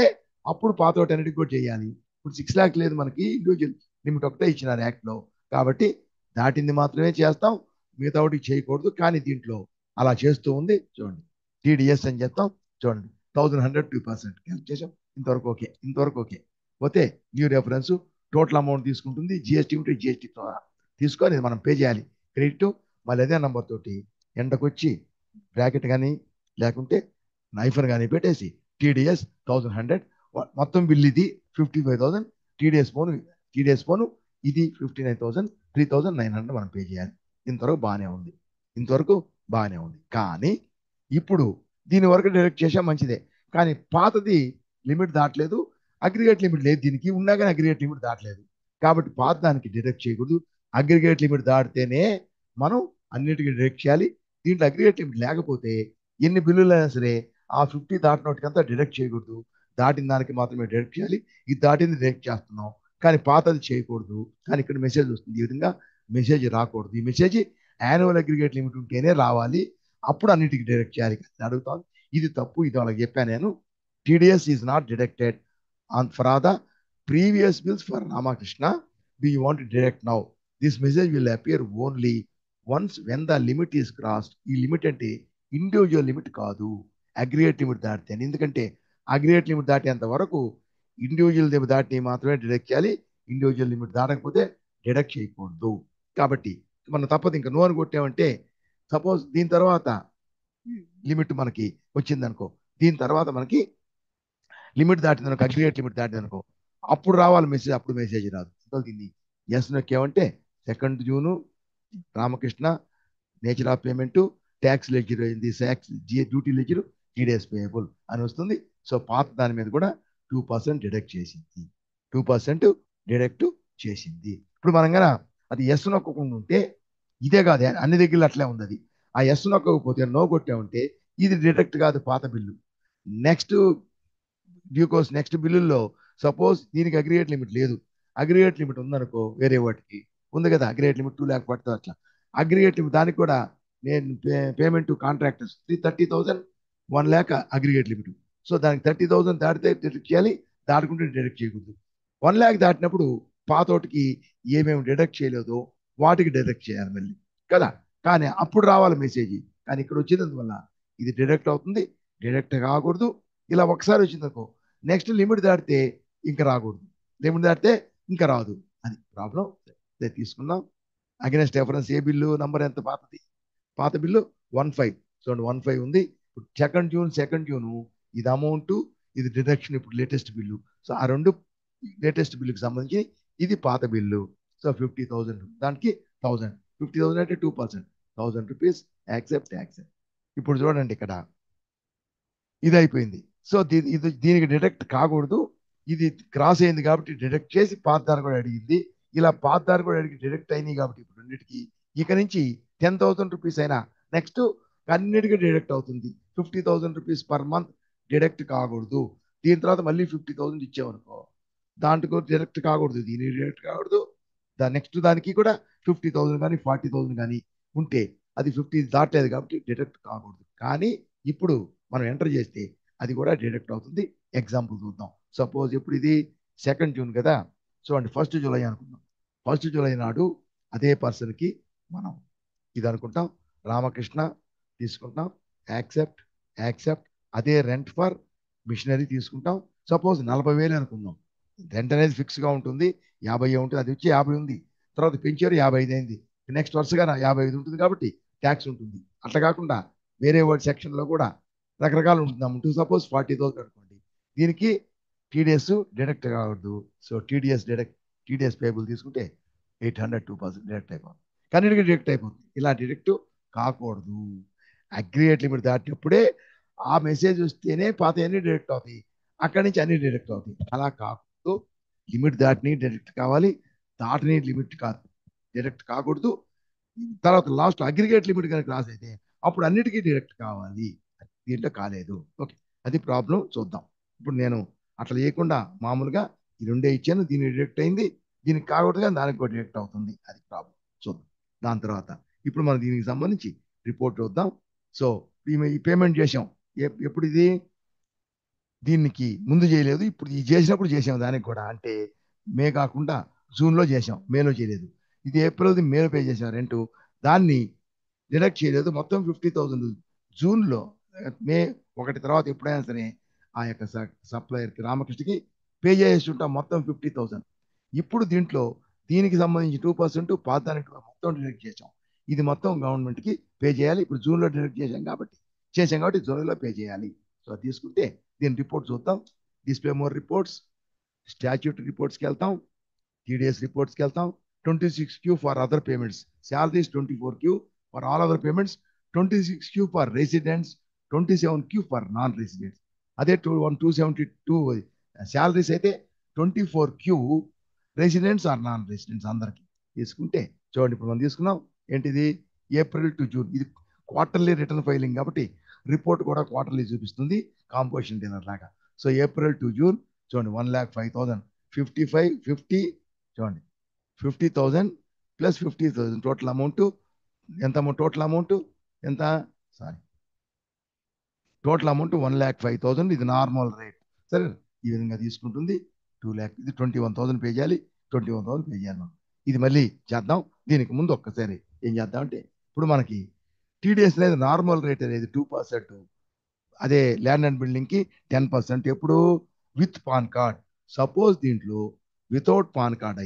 అప్పుడు పాత వాటి అన్నిటికి కూడా చేయాలి. ఇప్పుడు 6 lakhs లేదు మనకి, ఇండివిజువల్ లిమిట్ ఒకటే ఇచ్చినారు యాక్ట్ లో, కాబట్టి దాటింది మాత్రమే చేస్తాం, మిగతా వాటికి చేయకూడదు. కానీ దీంట్లో అలా చేస్తూ ఉంది. చూడండి, టీడీఎస్ అని చెప్తాం. చూడండి 1,100 2% క్యాల్కులేట్ చేసాం. ఇంతవరకు ఓకే, ఇంతవరకు ఓకే. పోతే న్యూ రెఫరెన్స్, టోటల్ అమౌంట్ తీసుకుంటుంది, జిఎస్టీ ఉంటే జిఎస్టీ తీసుకొని మనం పే చేయాలి. క్రెడిట్ మళ్ళీ అదే నంబర్ తోటి ఎండకొచ్చి బ్రాకెట్ కానీ లేకుంటే నైఫర్ కానీ పెట్టేసి టీడీఎస్ 1,100, మొత్తం బిల్ ఇది 55,000, టీడీఎస్ పోను ఇది 59,000, 3,900 మనం పే చేయాలి. ఇంతవరకు బాగానే ఉంది, ఇంతవరకు బాగానే ఉంది. కానీ ఇప్పుడు దీని వరకు డైరెక్ట్ చేసా మంచిదే, కానీ పాతది లిమిట్ దాటలేదు, అగ్రిగేట్ లిమిట్ లేదు, దీనికి ఉన్నా కానీ అగ్రిగేట్ లిమిట్ దాటలేదు, కాబట్టి పాత దానికి డిడక్ట్ చేయకూడదు. అగ్రిగేట్ లిమిట్ దాటితేనే మనం అన్నిటికీ డిడక్ట్ చేయాలి. దీంట్లో అగ్రిగేట్ లిమిట్ లేకపోతే ఎన్ని బిల్లులు అయినా సరే ఆ 50 దాటినోటికంతా డిడక్ట్ చేయకూడదు, దాటిన దానికి మాత్రమే డిడక్ట్ చేయాలి. ఇది దాటింది డిడక్ట్ చేస్తున్నాం, కానీ పాతది చేయకూడదు. కానీ ఇక్కడ మెసేజ్ వస్తుంది, ఈ విధంగా మెసేజ్ రాకూడదు. ఈ మెసేజ్ యాన్యువల్ అగ్రిగేట్ లిమిట్ ఉంటేనే రావాలి, అప్పుడు అన్నిటికీ డిడక్ట్ చేయాలి అడుగుతాను. ఇది తప్పు, ఇది వాళ్ళకి చెప్పాను నేను. TDS is not deducted on for the previous bills for Ramakrishna. Do you want to direct now? This message will appear only once when the limit is crossed. ఈ లిమిట్ అంటే ఇండివిజువల్ లిమిట్ కాదు, అగ్రిగేట్ లిమిట్ దాటితే. ఎందుకంటే aggregate limit దాటేంత వరకు individual limit దాటి మాత్రమే deduct చేయాలి, individual limit దాటకపోతే deduct చేయకూడదు. కాబట్టి మనం తప్పదు, ఇంకా నో అని కొట్టామంటే సపోజ్ దీని తర్వాత లిమిట్ మనకి వచ్చింది అనుకో, దీని తర్వాత మనకి లిమిట్ దాటింది అనుకో, అగ్రిగేట్ లిమిట్ దాటింది అనుకో, అప్పుడు రావాలి మెసేజ్, అప్పుడు మెసేజ్ రాదు. దీన్ని ఎస్ నొక్కామంటే 2 June Ramakrishna nature of payment tax ledger అయింది, డ్యూటీ లెడ్జర్ టీడీఎస్ పేయబుల్ అని వస్తుంది. సో పాత దాని మీద కూడా 2% డిడక్ట్ చేసింది, 2% డిడక్ట్ చేసింది. ఇప్పుడు మనం కనుక అది ఎస్ నొక్కకుండా ఉంటే ఇదే కాదు, అన్ని దగ్గర అట్లే ఉంది. అది ఆ ఎస్ నొక్కకపోతే నో కొట్టామంటే ఇది డిడక్ట్ కాదు, పాత bill. Next due course next బిల్లుల్లో సపోజ్ దీనికి అగ్రిగేట్ లిమిట్ లేదు, అగ్రిగేట్ లిమిట్ ఉందనుకో వేరే వాటికి ఉంది కదా, అగ్రిగేట్ లిమిట్ 2 lakh పడుతుంది అట్లా. అగ్రిగేట్ లిమిట్ దానికి కూడా నేను payment to contractors 30,000 1 lakh aggregate limit. So దానికి 30,000 దాటితే డిడక్ట్ చేయాలి, దాటుకుంటే డిడక్ట్ చేయకూడదు. 1 lakh దాటినప్పుడు పాతోటికి ఏమేమి డిడక్ట్ చేయలేదో వాటికి డిడక్ట్ చేయాలి మళ్ళీ కదా. కానీ అప్పుడు రావాలి మెసేజ్. కానీ ఇక్కడ వచ్చినందువల్ల ఇది డిడక్ట్ అవుతుంది, డిడక్ట్ కాకూడదు. ఇలా ఒకసారి వచ్చిందనుకో నెక్స్ట్ లిమిట్ దాటితే ఇంకా రాకూడదు, లిమిట్ దాటితే ఇంకా రాదు. అది ప్రాబ్లం. తీసుకుందాం. అగెనెస్ట్ డిఫరెన్స్ ఏ బిల్లు నంబర్ ఎంత పాతది, పాత బిల్లు 15. చూడండి 15 ఉంది. సెకండ్ జూన్ ఇది అమౌంట్, ఇది డిడక్షన్ ఇప్పుడు లేటెస్ట్ బిల్లు. సో ఆ రెండు లేటెస్ట్ బిల్లుకి సంబంధించి ఇది పాత బిల్లు. సో 50,000 దానికి 1000, 50,000 అంటే 2%, 1000 రూపీస్ యాక్సెప్ట్. ఇప్పుడు చూడండి ఇక్కడ ఇది అయిపోయింది. సో దీనికి డిడక్ట్ కాకూడదు, ఇది క్రాస్ అయింది కాబట్టి డిడక్ట్ చేసి పాతదారు కూడా అడిగింది. ఇలా పాతదారు కూడా అడిగి డిడక్ట్ అయినాయి కాబట్టి ఇప్పుడు రెండింటికి ఇక నుంచి 10,000 రూపీస్ అయినా నెక్స్ట్ అన్నిటికీ డిడక్ట్ అవుతుంది. 50,000 రూపీస్ పర్ మంత్ డిడక్ట్ కాకూడదు. దీని తర్వాత మళ్ళీ 50,000 ఇచ్చామనుకో దాంట్లో డిడక్ట్ కాకూడదు, దీనికి డిడక్ట్ కాకూడదు. నెక్స్ట్ దానికి కూడా 50,000 కానీ 40,000 కానీ ఉంటే అది 50 దాటలేదు కాబట్టి డిడక్ట్ కాకూడదు. కానీ ఇప్పుడు మనం ఎంటర్ చేస్తే అది కూడా డిడక్ట్ అవుతుంది. ఎగ్జాంపుల్ చూద్దాం. సపోజ్ ఇప్పుడు ఇది 2nd జూన్ కదా, చూడండి 1st జూలై అనుకుందాం. 1st జూలై నాడు అదే పర్సన్కి మనం ఇది అనుకుంటాం, రామకృష్ణ తీసుకుంటాం, యాక్సెప్ట్. అదే రెంట్ ఫర్ మిషనరీ తీసుకుంటాం. సపోజ్ 40,000 అనుకుందాం. రెంట్ అనేది ఫిక్స్గా ఉంటుంది, 50 ఉంటుంది. అది వచ్చి 50 ఉంది, తర్వాత పెంచారు 55 అయింది. నెక్స్ట్ వరుసగా 55 ఉంటుంది కాబట్టి ట్యాక్స్ ఉంటుంది. అట్లా కాకుండా వేరే వర్డ్ సెక్షన్లో కూడా రకరకాలు ఉంటుంది అమౌంట్. సపోజ్ 40,000 అనుకోండి, దీనికి టీడీఎస్ డిడక్ట్ కావద్దు. సో టీడీఎస్ పేబుల్ తీసుకుంటే 800 2% డిడక్ట్ అయిపోతుంది, కన్నిటికీ డిడక్ట్ అయిపోతుంది. ఇలా డిడక్ట్ కాకూడదు. అగ్రిగేట్ లిమిట్ దాటినప్పుడే ఆ మెసేజ్ వస్తేనే పాత అన్ని డిడక్ట్ అవుతాయి, అక్కడి నుంచి అన్ని డిడక్ట్ అవుతాయి. అలా కాకూడదు. లిమిట్ దాటిని డిడక్ట్ కావాలి, దాటిని లిమిట్ కాదు డిడక్ట్ కాకూడదు. తర్వాత లాస్ట్ అగ్రిగేట్ లిమిట్ కనుక క్రాస్ అయితే అప్పుడు అన్నిటికీ డిడక్ట్ కావాలి. దీంట్లో కాలేదు. ఓకే, అది ప్రాబ్లం. చూద్దాం. ఇప్పుడు నేను అట్లా చేయకుండా మామూలుగా ఈ రెండే ఇచ్చాను, దీనికి డిడక్ట్ అయింది, దీనికి కాకూడదు కానీ దానికి కూడా డిడక్ట్ అవుతుంది. అది ప్రాబ్లం. చూద్దాం. దాని తర్వాత ఇప్పుడు మనం దీనికి సంబంధించి రిపోర్ట్ చూద్దాం. సో ఈ పేమెంట్ చేసాం. ఎప్పుడు ఇది దీనికి ముందు చేయలేదు, ఇప్పుడు ఇది చేసినప్పుడు చేసాం. దానికి కూడా అంటే మే కాకుండా జూన్లో చేసాం, మేలో చేయలేదు. ఇది ఏప్రిల్ మేలో పే చేసాం రెంట్, దాన్ని డిడక్ట్ చేయలేదు. మొత్తం 50,000 జూన్లో మే 1 తర్వాత ఎప్పుడైనా సరే ఆ యొక్క సప్లయర్కి రామకృష్ణకి పే చేసి ఉంటాం మొత్తం 50,000. ఇప్పుడు దీంట్లో దీనికి సంబంధించి 2% పాతానికి మొత్తం డిడక్ట్ చేసాం. ఇది మొత్తం గవర్నమెంట్కి పే చేయాలి. ఇప్పుడు జూన్లో డిడక్ట్ చేసాం కాబట్టి జూలైలో పే చేయాలి. సో తీసుకుంటే దీని రిపోర్ట్ చూద్దాం. డిస్ప్లే మోర్ రిపోర్ట్స్, స్టాచ్యూటరీ రిపోర్ట్స్కి వెళ్తాం, టీడీఎస్ రిపోర్ట్స్కి వెళ్తాం. 26Q for other payments, salaries 24Q for all other payments, 26Q for residents, 27Q for non residents. అదే 272 శాలరీస్ అయితే 24Q residents are non residents అందరికి తీసుకుంటే చూడండి. ఇప్పుడు మనం తీసుకున్నాం ఏంటిది, ఏప్రిల్ టు జూన్. ఇది క్వార్టర్లీ రిటర్న్ ఫైలింగ్ కాబట్టి రిపోర్ట్ కూడా క్వార్టర్లీ చూపిస్తుంది, కాంపోజిషన్ డిన్నర్ లాగా. సో ఏప్రిల్ టు జూన్ చూడండి 1,05,000, 55 50 చూడండి 50,000 ప్లస్ 50,000 టోటల్ అమౌంట్ ఎంత? టోటల్ అమౌంట్ ఎంత? Sorry, total amount 1,05,000. ఇది నార్మల్ రేట్. సరే, ఈ విధంగా తీసుకుంటుంది. 2 lakh, ఇది 21,000 పే చేయాలి, 21,000 పే చేయాలి. ఇది మళ్ళీ చేద్దాం. దీనికి ముందు ఒక్కసారి ఏం చేద్దామంటే ఇప్పుడు మనకి టీడీఎస్ అనేది నార్మల్ రేట్ అనేది 2%, అదే ల్యాండ్ అండ్ బిల్డింగ్కి 10%. ఎప్పుడు? With pan card. సపోజ్ దీంట్లో వితౌట్ పాన్ కార్డ్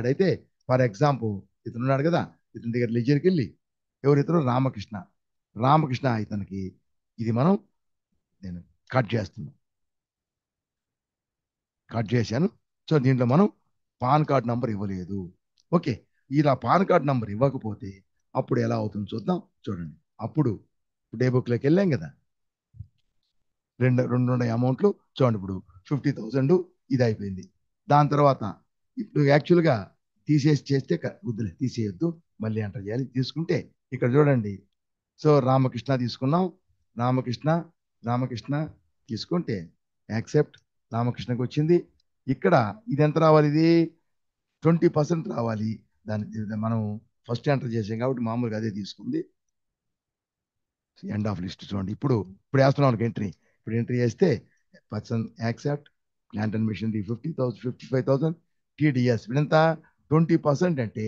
అయితే ఫర్ ఎగ్జాంపుల్ ఇతను ఉన్నాడు కదా, ఇతని దగ్గర లెజర్కి వెళ్ళి ఎవరు ఇతను రామకృష్ణ ఇతనికి ఇది నేను కట్ చేశాను. సో దీంట్లో మనం పాన్ కార్డ్ నంబర్ ఇవ్వలేదు. ఓకే, ఇలా పాన్ కార్డ్ నంబర్ ఇవ్వకపోతే అప్పుడు ఎలా అవుతుందో చూద్దాం. చూడండి, అప్పుడు డే బుక్లోకి వెళ్ళాం కదా, రెండు అమౌంట్లు చూడండి. ఇప్పుడు 50,000 ఇది అయిపోయింది. దాని తర్వాత ఇప్పుడు యాక్చువల్గా తీసేసి చేస్తే వద్దులే, తీసేయొద్దు, మళ్ళీ ఎంటర్ చేయాలి. తీసుకుంటే ఇక్కడ చూడండి. సో రామకృష్ణ తీసుకున్నాం. రామకృష్ణ రామకృష్ణ తీసుకుంటే యాక్సెప్ట్, రామకృష్ణకి వచ్చింది. ఇక్కడ ఇది ఎంత రావాలి? ఇది 20% రావాలి. మనం ఫస్ట్ ఎంటర్ చేసాం కాబట్టి మామూలుగా అదే తీసుకుంది. ఎండ్ ఆఫ్ లిస్ట్ చూడండి. ఇప్పుడు వేస్తున్నాం ఎంట్రీ. ఇప్పుడు ఎంట్రీ చేస్తే person accept, plant and machinery 50,000 55,000 TDS ఎంత 20% అంటే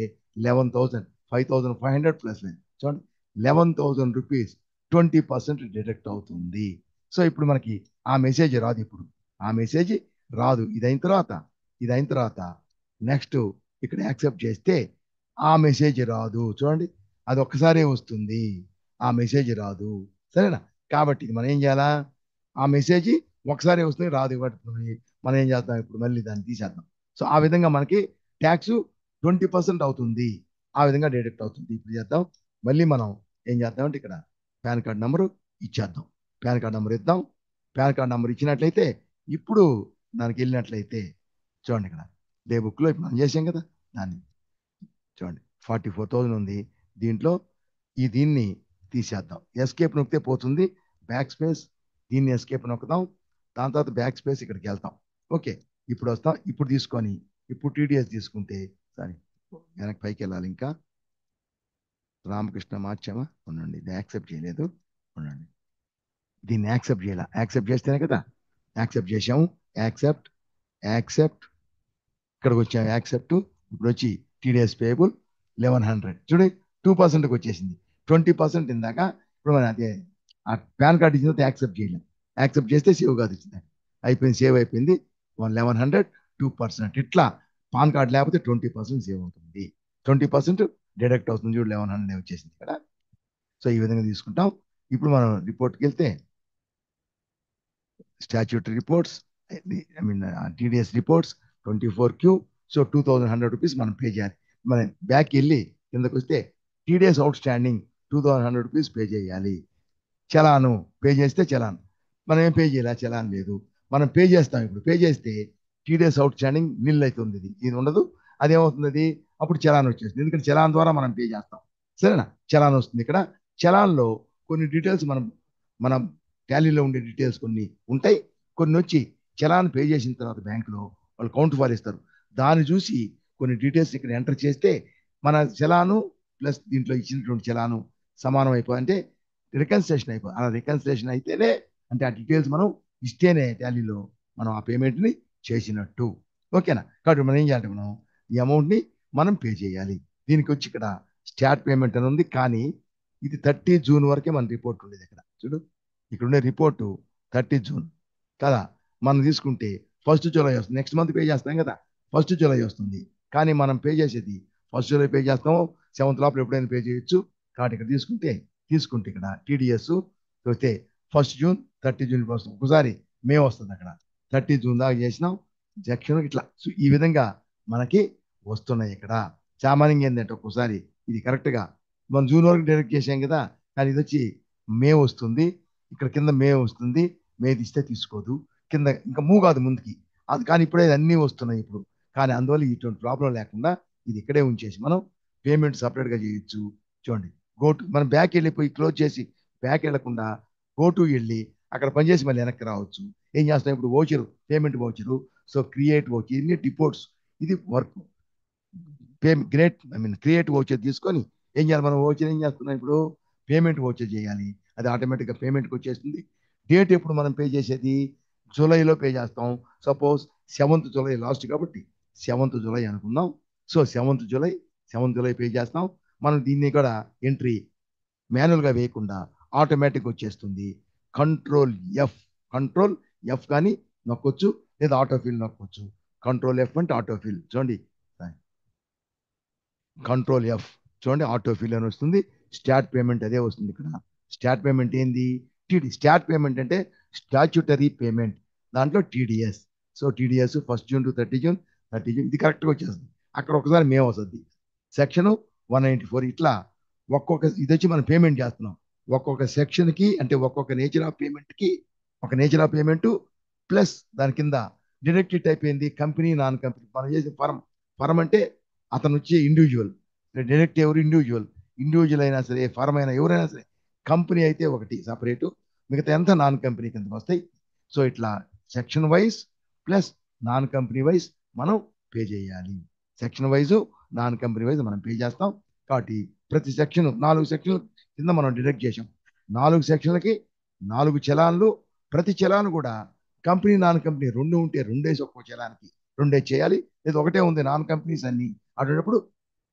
11,000 5,500 ప్లస్ చూడండి 11,000 రూపీస్ 20% డిడక్ట్ అవుతుంది. సో ఇప్పుడు మనకి ఆ మెసేజ్ రాదు. ఇప్పుడు ఆ మెసేజ్ రాదు. ఇది అయిన తర్వాత నెక్స్ట్ ఇక్కడ యాక్సెప్ట్ చేస్తే ఆ మెసేజ్ రాదు. చూడండి అది ఒక్కసారే వస్తుంది, ఆ మెసేజ్ రాదు. సరేనా? కాబట్టి ఇది మనం ఏం చేయాలా? ఆ మెసేజ్ ఒకసారి వస్తుంది, రాదు. కాబట్టి మనం ఏం చేద్దాం? ఇప్పుడు మళ్ళీ దాన్ని తీసేద్దాం. సో ఆ విధంగా మనకి ట్యాక్స్ 20% అవుతుంది. ఆ విధంగా డిడక్ట్ అవుతుంది. ఇప్పుడు చేద్దాం. మళ్ళీ మనం ఏం చేద్దామంటే ఇక్కడ పాన్ కార్డ్ నెంబరు ఇచ్చేద్దాం. పాన్ కార్డ్ నెంబర్ ఇద్దాం. పాన్ కార్డ్ నెంబర్ ఇచ్చినట్లయితే ఇప్పుడు దానికి వెళ్ళినట్లయితే చూడండి ఇక్కడ డే బుక్లో ఇప్పుడు మనం చేసాం కదా, దాన్ని చూడండి 44,000 ఉంది. దీంట్లో దీన్ని తీసేద్దాం. ఎస్కేప్ నొక్కితే పోతుంది. బ్యాక్ స్పేస్, దీన్ని ఎస్కేప్ నొక్కుదాం. దాని తర్వాత బ్యాక్ స్పేస్ ఇక్కడికి వెళ్తాం. ఓకే, ఇప్పుడు వస్తాం. ఇప్పుడు తీసుకొని ఇప్పుడు టీడీఎస్ తీసుకుంటే సారీ వెనక్కి పైకి వెళ్ళాలి. ఇంకా రామకృష్ణ మార్చామా? ఉండండి, ఇది యాక్సెప్ట్ చేయలేదు. ఉండండి, దీన్ని యాక్సెప్ట్ చేయాల. యాక్సెప్ట్ చేస్తేనే కదా యాక్సెప్ట్ చేసాము. యాక్సెప్ట్ యాక్సెప్ట్ ఇక్కడికి వచ్చాము. యాక్సెప్ట్ ఇప్పుడు వచ్చి టీడీఎస్ పేబుల్ 1100 చూడండి 2%కి వచ్చేసింది. 20% ఇందాక. ఇప్పుడు మనం అదే ఆ పాన్ కార్డు ఇచ్చిన తర్వాత యాక్సెప్ట్ చేయలేం. యాక్సెప్ట్ చేస్తే సేవ్ కాదు, ఇచ్చింది అయిపోయింది, సేవ్ అయిపోయింది. 1100 2%. ఇట్లా పాన్ కార్డు లేకపోతే 20% సేవ్ అవుతుంది. 20% డిడక్ట్ అవుతుంది. చూడు 1100 వచ్చేసింది ఇక్కడ. సో ఈ విధంగా తీసుకుంటాం. ఇప్పుడు మనం రిపోర్ట్కి వెళ్తే statutory reports, I mean TDS reports 24Q. So 2,100 rupees మనం పే చేయాలి. మనం బ్యాక్ వెళ్ళి కిందకు వస్తే TDS out standing 2,100 rupees pay చేయాలి. చలాను పే చేస్తే చలాన్. మనం ఏం పే చేయాలి? చలాన్ లేదు. మనం పే చేస్తాం. ఇప్పుడు పే చేస్తే టీడీఎస్ అవుట్ స్టాండింగ్ నిల్ అవుతుంది. ఇది ఉండదు. అదేమవుతుంది? అప్పుడు చలాన్ వచ్చేస్తుంది. ఎందుకంటే చలాన్ ద్వారా మనం పే చేస్తాం. సరేనా? చలాన్ వస్తుంది. ఇక్కడ చలాన్లో కొన్ని డీటెయిల్స్ మన టాలీలో ఉండే డీటెయిల్స్ కొన్ని ఉంటాయి. కొన్ని వచ్చి చలాన్ పే చేసిన తర్వాత బ్యాంకులో వాళ్ళు కౌంట్ ఫార్ ఇస్తారు. దాన్ని చూసి కొన్ని డీటెయిల్స్ ఇక్కడ ఎంటర్ చేస్తే మన చలాను ప్లస్ దీంట్లో ఇచ్చినటువంటి చలాను సమానం అయిపోయి అంటే రికన్సిలేషన్ అయిపోయి, అలా రికన్సిలేషన్ అయితేనే, అంటే ఆ డీటెయిల్స్ మనం ఇస్తేనే టాలీలో మనం ఆ పేమెంట్ని చేసినట్టు. ఓకేనా? కాబట్టి మనం ఏం చేయాలి? మనం ఈ అమౌంట్ని మనం పే చేయాలి. దీనికి వచ్చి ఇక్కడ స్టార్ట్ పేమెంట్ అని ఉంది. కానీ ఇది 30 జూన్ వరకే మన రిపోర్ట్ ఉండేది. ఇక్కడ చూడు, ఇక్కడ ఉండే రిపోర్టు 30 జూన్ కదా. మనం తీసుకుంటే 1 జూలై వస్తుంది. నెక్స్ట్ మంత్ పే చేస్తాం కదా, 1 జూలై వస్తుంది. కానీ మనం పే చేసేది 1 జూలై పే చేస్తాము. 7th లోపల ఎప్పుడైనా పే చేయొచ్చు. కాబట్టి ఇక్కడ తీసుకుంటే ఇక్కడ టీడీఎస్ వస్తే 1 జూన్ 30 జూన్ వస్తుంది. ఒకసారి మే వస్తుంది. అక్కడ 30 జూన్ దాకా చేసినాం జక్షన్ ఇట్లా. సో ఈ విధంగా మనకి వస్తున్నాయి. ఇక్కడ సామాన్యంగా ఏంటంటే ఒక్కోసారి ఇది కరెక్ట్గా మనం జూన్ వరకు డైరెక్ట్ చేసాం కదా, కానీ ఇది వచ్చి మే వస్తుంది. ఇక్కడ కింద మే వస్తుంది. మే తీస్తే తీసుకోదు, కింద ఇంకా మూవ్ కాదు ముందుకి. అది కానీ ఇప్పుడే అన్నీ వస్తున్నాయి ఇప్పుడు. కానీ అందువల్ల ఇటువంటి ప్రాబ్లం లేకుండా ఇది ఇక్కడే ఉంచేసి మనం పేమెంట్ సపరేట్గా చేయొచ్చు. చూడండి, గోటు మనం బ్యాక్ వెళ్ళిపోయి క్లోజ్ చేసి బ్యాక్ వెళ్ళకుండా గోటు వెళ్ళి అక్కడ పనిచేసి మళ్ళీ వెనక్కి రావచ్చు. ఏం చేస్తాం? ఇప్పుడు వోచరు, పేమెంట్ వోచరు. సో క్రియేట్ వోచర్, ఇన్ని రిపోర్ట్స్, ఇది వర్క్. క్రియేట్ వోచర్ తీసుకొని ఏం చేయాలి? మనం వోచర్ ఏం చేస్తున్నాం? ఇప్పుడు పేమెంట్ వోచర్ చేయాలి. అది ఆటోమేటిక్గా పేమెంట్కి వచ్చేస్తుంది. డేట్ ఎప్పుడు మనం పే చేసేది? జూలైలో పే చేస్తాం. సపోజ్ 7th జూలై లాస్ట్ కాబట్టి 7th జూలై అనుకుందాం. సో 7th జూలై పే చేస్తాం. మనం దీన్ని కూడా ఎంట్రీ మాన్యువల్గా వేయకుండా ఆటోమేటిక్ వచ్చేస్తుంది. కంట్రోల్ ఎఫ్ కానీ నొక్కొచ్చు, లేదా ఆటోఫిల్ నొక్కొచ్చు. కంట్రోల్ ఎఫ్ అంటే ఆటోఫిల్. చూడండి, కంట్రోల్ ఎఫ్ చూడండి, ఆటోఫిల్ అని వస్తుంది. స్టార్ట్ పేమెంట్ అదే వస్తుంది. ఇక్కడ స్టార్ట్ పేమెంట్ ఏంది? స్టార్ట్ పేమెంట్ అంటే స్టాచ్యూటరీ పేమెంట్, దాంట్లో TDS. So TDS 1 June to 30 June ఇది కరెక్ట్గా వచ్చేస్తుంది. అక్కడ ఒకసారి మే వస్తుంది. సెక్షన్ 194 ఇట్లా ఒక్కొక్క ఇది వచ్చి మనం పేమెంట్ చేస్తున్నాం. ఒక్కొక్క సెక్షన్కి అంటే ఒక్కొక్క నేచర్ ఆఫ్ పేమెంట్కి ఒక నేచర్ ఆఫ్ పేమెంట్ ప్లస్ దాని కింద డిడక్ట్ అయిపోయింది. కంపెనీ నాన్ కంపెనీ మనం చేసే ఫర్మ్ అంటే అతను వచ్చే ఇండివిజువల్, డైరెక్ట్ ఎవరు ఇండివిజువల్ అయినా సరే, ఫర్మ్ అయినా ఎవరైనా సరే, కంపెనీ అయితే ఒకటి సపరేటు, మిగతా ఎంత నాన్ కంపెనీ కిందకి వస్తాయి. సో ఇట్లా section wise plus non company wise మనం పే చేయాలి. Section wise non company wise మనం పే చేస్తాం. కాబట్టి ప్రతి సెక్షన్ 4 సెక్షన్లు కింద మనం డిడక్ట్ చేసాం. 4 సెక్షన్లకి 4 చలాన్లు. ప్రతి చలాన్ కూడా కంపెనీ నాన్ కంపెనీ రెండు ఉంటే రెండేసి ఒక్కో చలానికి రెండే చేయాలి. లేదా ఒకటే ఉంది నాన్ కంపెనీస్ అన్ని అటువంటిప్పుడు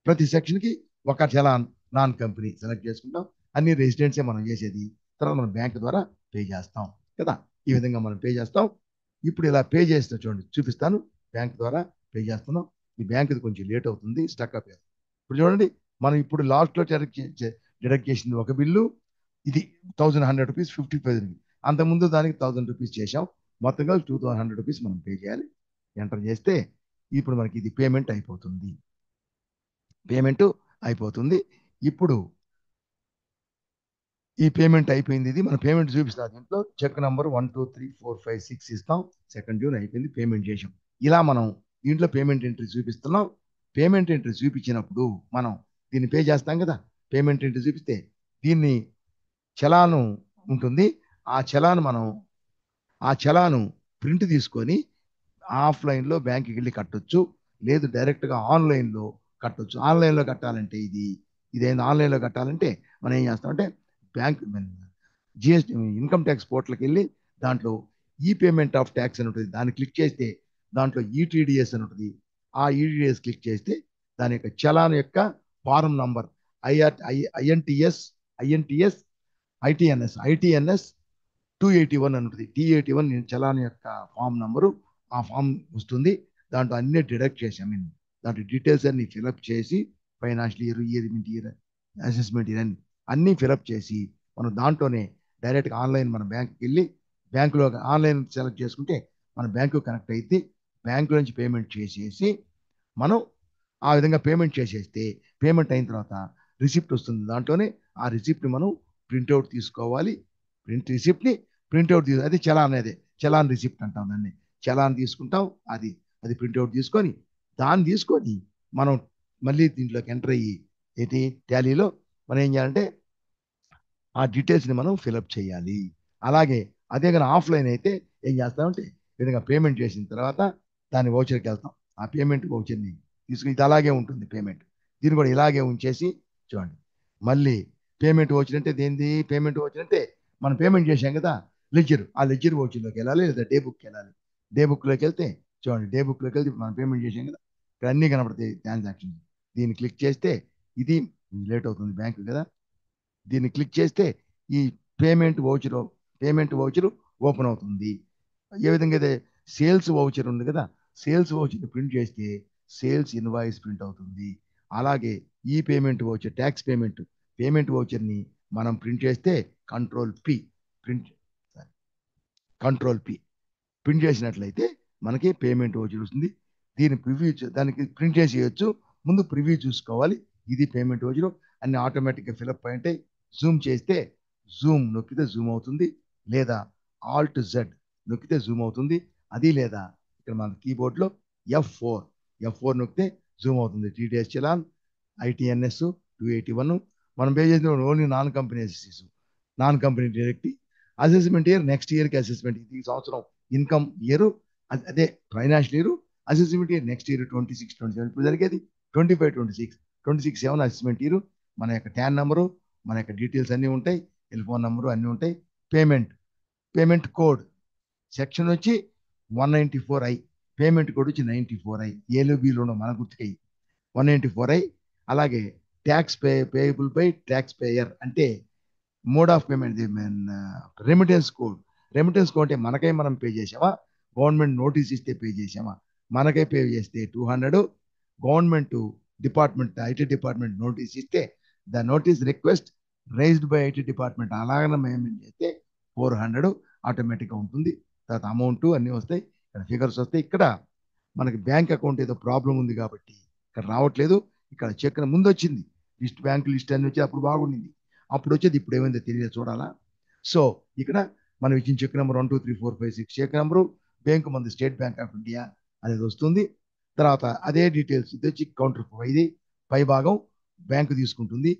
ప్రతి సెక్షన్కి ఒక చలాన్ నాన్ కంపెనీ సెలెక్ట్ చేసుకుంటాం. అన్ని రెసిడెంట్సే మనం చేసేది. తర్వాత మనం బ్యాంక్ ద్వారా పే చేస్తాం కదా. ఈ విధంగా మనం పే చేస్తాం. ఇప్పుడు ఇలా పే చేస్తే చూడండి, చూపిస్తాను. బ్యాంక్ ద్వారా పే చేస్తున్నాం. ఈ బ్యాంకుది కొంచెం లేట్ అవుతుంది, స్టక్ అయిపోయింది. ఇప్పుడు చూడండి, మనం ఇప్పుడు లాస్ట్లో డిడక్ట్ చేసింది ఒక బిల్లు. ఇది 1100 రూపీస్ 55. అంతకుముందు దానికి 1000 రూపీస్ చేసాం. మొత్తం కలిసి 2100 రూపీస్ మనం పే చేయాలి. ఎంటర్ చేస్తే ఇప్పుడు మనకి ఇది పేమెంట్ అయిపోతుంది. ఇప్పుడు ఈ పేమెంట్ అయిపోయింది. ఇది మన పేమెంట్ చూపిస్తుంది. దీంట్లో చెక్ నంబర్ 1 2 3 4 5 6 ఇస్తాం. 2 జూన్ అయిపోయింది, పేమెంట్ చేసాం. ఇలా మనం దీంట్లో పేమెంట్ ఎంట్రీ చూపిస్తున్నాం. పేమెంట్ ఎంట్రీ చూపించినప్పుడు మనం దీన్ని పే చేస్తాం కదా. పేమెంట్ ఎంట్రీ చూపిస్తే దీన్ని చలాను ఉంటుంది. ఆ చలాను ప్రింట్ తీసుకొని ఆఫ్లైన్లో బ్యాంక్కి వెళ్ళి కట్టొచ్చు, లేదు డైరెక్ట్గా ఆన్లైన్లో కట్టొచ్చు. ఆన్లైన్లో కట్టాలంటే ఇదేంది ఆన్లైన్లో కట్టాలంటే మనం ఏం చేస్తామంటే బ్యాంక్ జిఎస్టీ ఇన్కమ్ ట్యాక్స్ పోర్టల్కి వెళ్ళి దాంట్లో ఈ పేమెంట్ ఆఫ్ ట్యాక్స్ అని ఉంటుంది. దాన్ని క్లిక్ చేస్తే దాంట్లో ఈటీడీఎస్ అని ఉంటుంది. ఆ ఈటీడీఎస్ క్లిక్ చేస్తే దాని యొక్క చలాన్ యొక్క ఫారం నంబర్ ఐఎన్టీఎస్ ఐటీఎన్ఎస్ 281 అని ఉంటుంది. T81 చలాన్ యొక్క ఫామ్ నంబరు. ఆ ఫామ్ వస్తుంది. దాంట్లో అన్ని డిడక్ట్ చేసి దాంట్లో డీటెయిల్స్ అన్ని ఫిలప్ చేసి ఫైనాన్షియల్ ఇయర్ అసెస్మెంట్ ఇయర్ అన్ని ఫిలప్ చేసి మనం దాంట్లోనే డైరెక్ట్గా ఆన్లైన్ మన బ్యాంక్కి వెళ్ళి బ్యాంకులో ఆన్లైన్ సెలెక్ట్ చేసుకుంటే మన బ్యాంకు కనెక్ట్ అయితే బ్యాంకు నుంచి పేమెంట్ చేసేసి మనం ఆ విధంగా పేమెంట్ చేసేస్తే పేమెంట్ అయిన తర్వాత రిసిప్ట్ వస్తుంది. దాంట్లోనే ఆ రిసిప్ట్ని మనం ప్రింట్అవుట్ తీసుకోవాలి. రిసిప్ట్ని ప్రింట్అవుట్ అది చలాన్ రిసిప్ట్ అంటాం దాన్ని. చలాన్ తీసుకుంటాం. అది ప్రింట్అవుట్ తీసుకొని దాన్ని తీసుకొని మనం మళ్ళీ దీంట్లోకి ఎంటర్ అయ్యి టాలీలో మనం ఏం చేయాలంటే ఆ డీటెయిల్స్ని మనం ఫిలప్ చేయాలి. అలాగే అదే కానీ ఆఫ్లైన్ అయితే ఏం చేస్తామంటే విధంగా పేమెంట్ చేసిన తర్వాత దాని వౌచర్కి వెళ్తాం. ఆ పేమెంట్ వౌచర్ని తీసుకుని ఇది అలాగే ఉంటుంది పేమెంట్. దీన్ని కూడా ఇలాగే ఉంచేసి చూడండి, మళ్ళీ పేమెంట్ వౌచర్ అంటే మనం పేమెంట్ చేసాం కదా ఆ లెడ్జర్ వౌచర్లోకి వెళ్ళాలి, లేదా డే బుక్కి వెళ్ళాలి. డే బుక్లోకి వెళ్తే చూడండి, డే బుక్లోకి వెళ్తే మనం పేమెంట్ చేసాం కదా, ఇక్కడ అన్నీ కనబడతాయి ట్రాన్సాక్షన్. దీన్ని క్లిక్ చేస్తే ఇది లేట్ అవుతుంది బ్యాంకు కదా. దీన్ని క్లిక్ చేస్తే ఈ పేమెంట్ వౌచర్ ఓపెన్ అవుతుంది. ఏ విధంగా అయితే సేల్స్ వౌచర్ ఉంది కదా, సేల్స్ వౌచర్ ప్రింట్ చేస్తే సేల్స్ ఇన్వాయిస్ ప్రింట్ అవుతుంది. అలాగే ఈ పేమెంట్ వౌచర్ ట్యాక్స్ పేమెంట్ వౌచర్ని మనం ప్రింట్ చేస్తే కంట్రోల్ పి ప్రింట్ చేసినట్లయితే మనకి పేమెంట్ వౌచర్ వస్తుంది. దానికి ప్రింట్ చేసేయచ్చు. ముందు ప్రివ్యూ చూసుకోవాలి. ఇది పేమెంట్ వౌచర్. అన్ని ఆటోమేటిక్గా ఫిలప్ అయ్యి జూమ్ చేస్తే నొక్కితే జూమ్ అవుతుంది, లేదా ఆల్ట్ జెడ్ నొక్కితే జూమ్ అవుతుంది. అది లేదా ఇక్కడ మన కీబోర్డ్లో F4 నొక్కితే జూమ్ అవుతుంది. టీడీఎస్ చలాన్ ITNS 281 మనం పే చేసిన only non company direct assessment year next ఇయర్కి అసెస్మెంట్. ఈ సంవత్సరం ఇన్కమ్ ఇయర్ అదే financial year. Assessment year next year 26 27. ఇప్పుడు జరిగేది 25 26 7 అసెస్మెంట్ ఇయర్. మన యొక్క ట్యాన్ నెంబరు, మన యొక్క డీటెయిల్స్ అన్నీ ఉంటాయి, టెలిఫోన్ నెంబరు అన్నీ ఉంటాయి. పేమెంట్ కోడ్ సెక్షన్ వచ్చి 194I, పేమెంట్ కోడ్ వచ్చి 94I. ఏలు బీలు మన గుర్తుకై 194I. అలాగే tax payable by tax payer అంటే mode of payment remittance code అంటే మనకై మనం పే చేసామా, గవర్నమెంట్ నోటీస్ ఇస్తే పే చేసామా. మనకై పే చేస్తే 200, government department IT department notice ఇస్తే the notice request raised by IT department అలాగనే మేము చేస్తే 400 ఆటోమేటిక్గా ఉంటుంది. తర్వాత అమౌంట్ అన్నీ వస్తాయి, ఇక్కడ ఫిగర్స్ వస్తాయి. ఇక్కడ మనకి బ్యాంక్ అకౌంట్ ఏదో ప్రాబ్లం ఉంది కాబట్టి ఇక్కడ రావట్లేదు. ఇక్కడ చెక్ ముందు వచ్చింది బ్యాంక్ లిస్ట్ అన్ని వచ్చి అప్పుడు బాగుండింది. అప్పుడు వచ్చేది ఇప్పుడు ఏమైందో తెలియదు, చూడాలా. సో ఇక్కడ మనం ఇచ్చిన cheque number 1 2 3 4 5 6 cheque number, bank మంది స్టేట్ బ్యాంక్ ఆఫ్ ఇండియా అనేది వస్తుంది. తర్వాత అదే డీటెయిల్స్ ఇది వచ్చి కౌంటర్ ఇది పై భాగం బ్యాంకు తీసుకుంటుంది,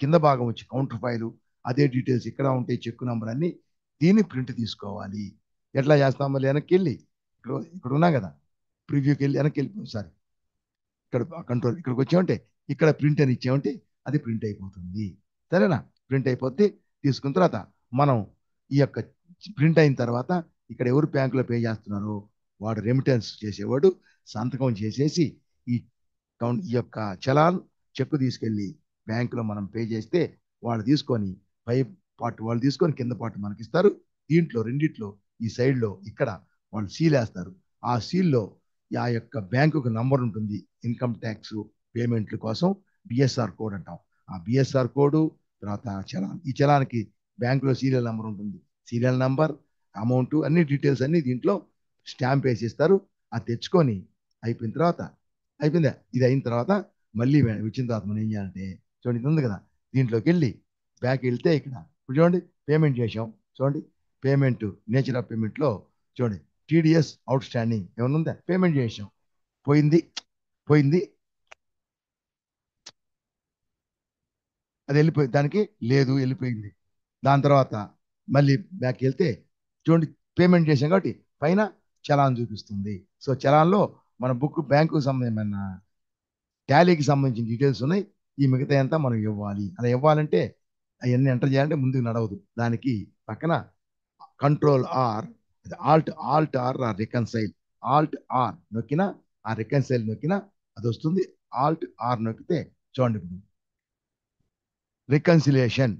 కింద భాగం వచ్చి కౌంటర్ ఫైలు, అదే డీటెయిల్స్ ఇక్కడ ఉంటాయి, చెక్ నంబర్ అన్ని. దీన్ని ప్రింట్ తీసుకోవాలి. ఎట్లా చేస్తాం? మళ్ళీ వెనక్కి వెళ్ళి ఇక్కడ ఉన్నాం కదా, ప్రివ్యూకి వెళ్ళి వెనక్కి వెళ్ళి సారీ ఇక్కడ కంట్రోల్ ఇక్కడికి వచ్చామంటే ఇక్కడ ప్రింట్ అని ఇచ్చామంటే అది ప్రింట్ అయిపోతుంది. సరేనా? ప్రింట్ అయిపోతే తీసుకున్న తర్వాత మనం ఈ యొక్క ప్రింట్ అయిన తర్వాత ఇక్కడ ఎవరు బ్యాంకులో పే చేస్తున్నారో వాడు రెమిటెన్స్ చేసేవాడు సంతకం చేసేసి ఈ యొక్క చలాన్ చెక్ తీసుకెళ్ళి బ్యాంకులో మనం పే చేస్తే వాళ్ళు తీసుకొని పై పార్ట్ వాళ్ళు తీసుకొని కింద పార్ట్ మనకి ఇస్తారు. దీంట్లో రెండిట్లో ఈ సైడ్లో ఇక్కడ వాళ్ళు సీల్ వేస్తారు. ఆ సీల్లో ఆ యొక్క బ్యాంకుకు నంబర్ ఉంటుంది, ఇన్కమ్ ట్యాక్స్ పేమెంట్ల కోసం బిఎస్ఆర్ కోడ్ అంటాం. ఆ బిఎస్ఆర్ కోడ్ తర్వాత చలాన్, ఈ చలాన్కి బ్యాంకులో సీరియల్ నెంబర్ ఉంటుంది, సీరియల్ నెంబర్ అమౌంట్ అన్ని డీటెయిల్స్ అన్ని దీంట్లో స్టాంప్ వేసి ఇస్తారు. అది తెచ్చుకొని అయిపోయిన తర్వాత అయిపోయిందా, ఇది అయిన తర్వాత మళ్ళీ వచ్చిన తర్వాత మనం ఏం చేయాలంటే చూడండి ఇది ఉంది కదా, దీంట్లోకి వెళ్ళి బ్యాక్ వెళ్తే ఇక్కడ ఇప్పుడు చూడండి పేమెంట్ చేసాం. చూడండి పేమెంట్ నేచర్ ఆఫ్ పేమెంట్లో చూడండి టీడీఎస్ అవుట్ స్టాండింగ్ ఏమన్నా ఉందా, పేమెంట్ చేసాం, పోయింది పోయింది అది వెళ్ళిపోయింది, దానికి లేదు వెళ్ళిపోయింది. దాని తర్వాత మళ్ళీ బ్యాక్ వెళ్తే చూడండి పేమెంట్ చేసాం కాబట్టి పైన చలాన్ చూపిస్తుంది. సో చలాన్లో మన బుక్ బ్యాంకు సంబంధమైన టాలీకి సంబంధించిన డీటెయిల్స్ ఉన్నాయి. ఈ మిగతా అంతా మనం ఇవ్వాలి. అలా ఇవ్వాలంటే అవన్నీ ఎంటర్ చేయాలంటే ముందుకు నడవదు. దానికి పక్కన control R Alt R reconcile, Alt R నొక్కిన ఆ రికన్సైల్ నొక్కిన అది వస్తుంది. ఆల్ట్ ఆర్ నొక్కితే చూడండి రికన్సిలేషన్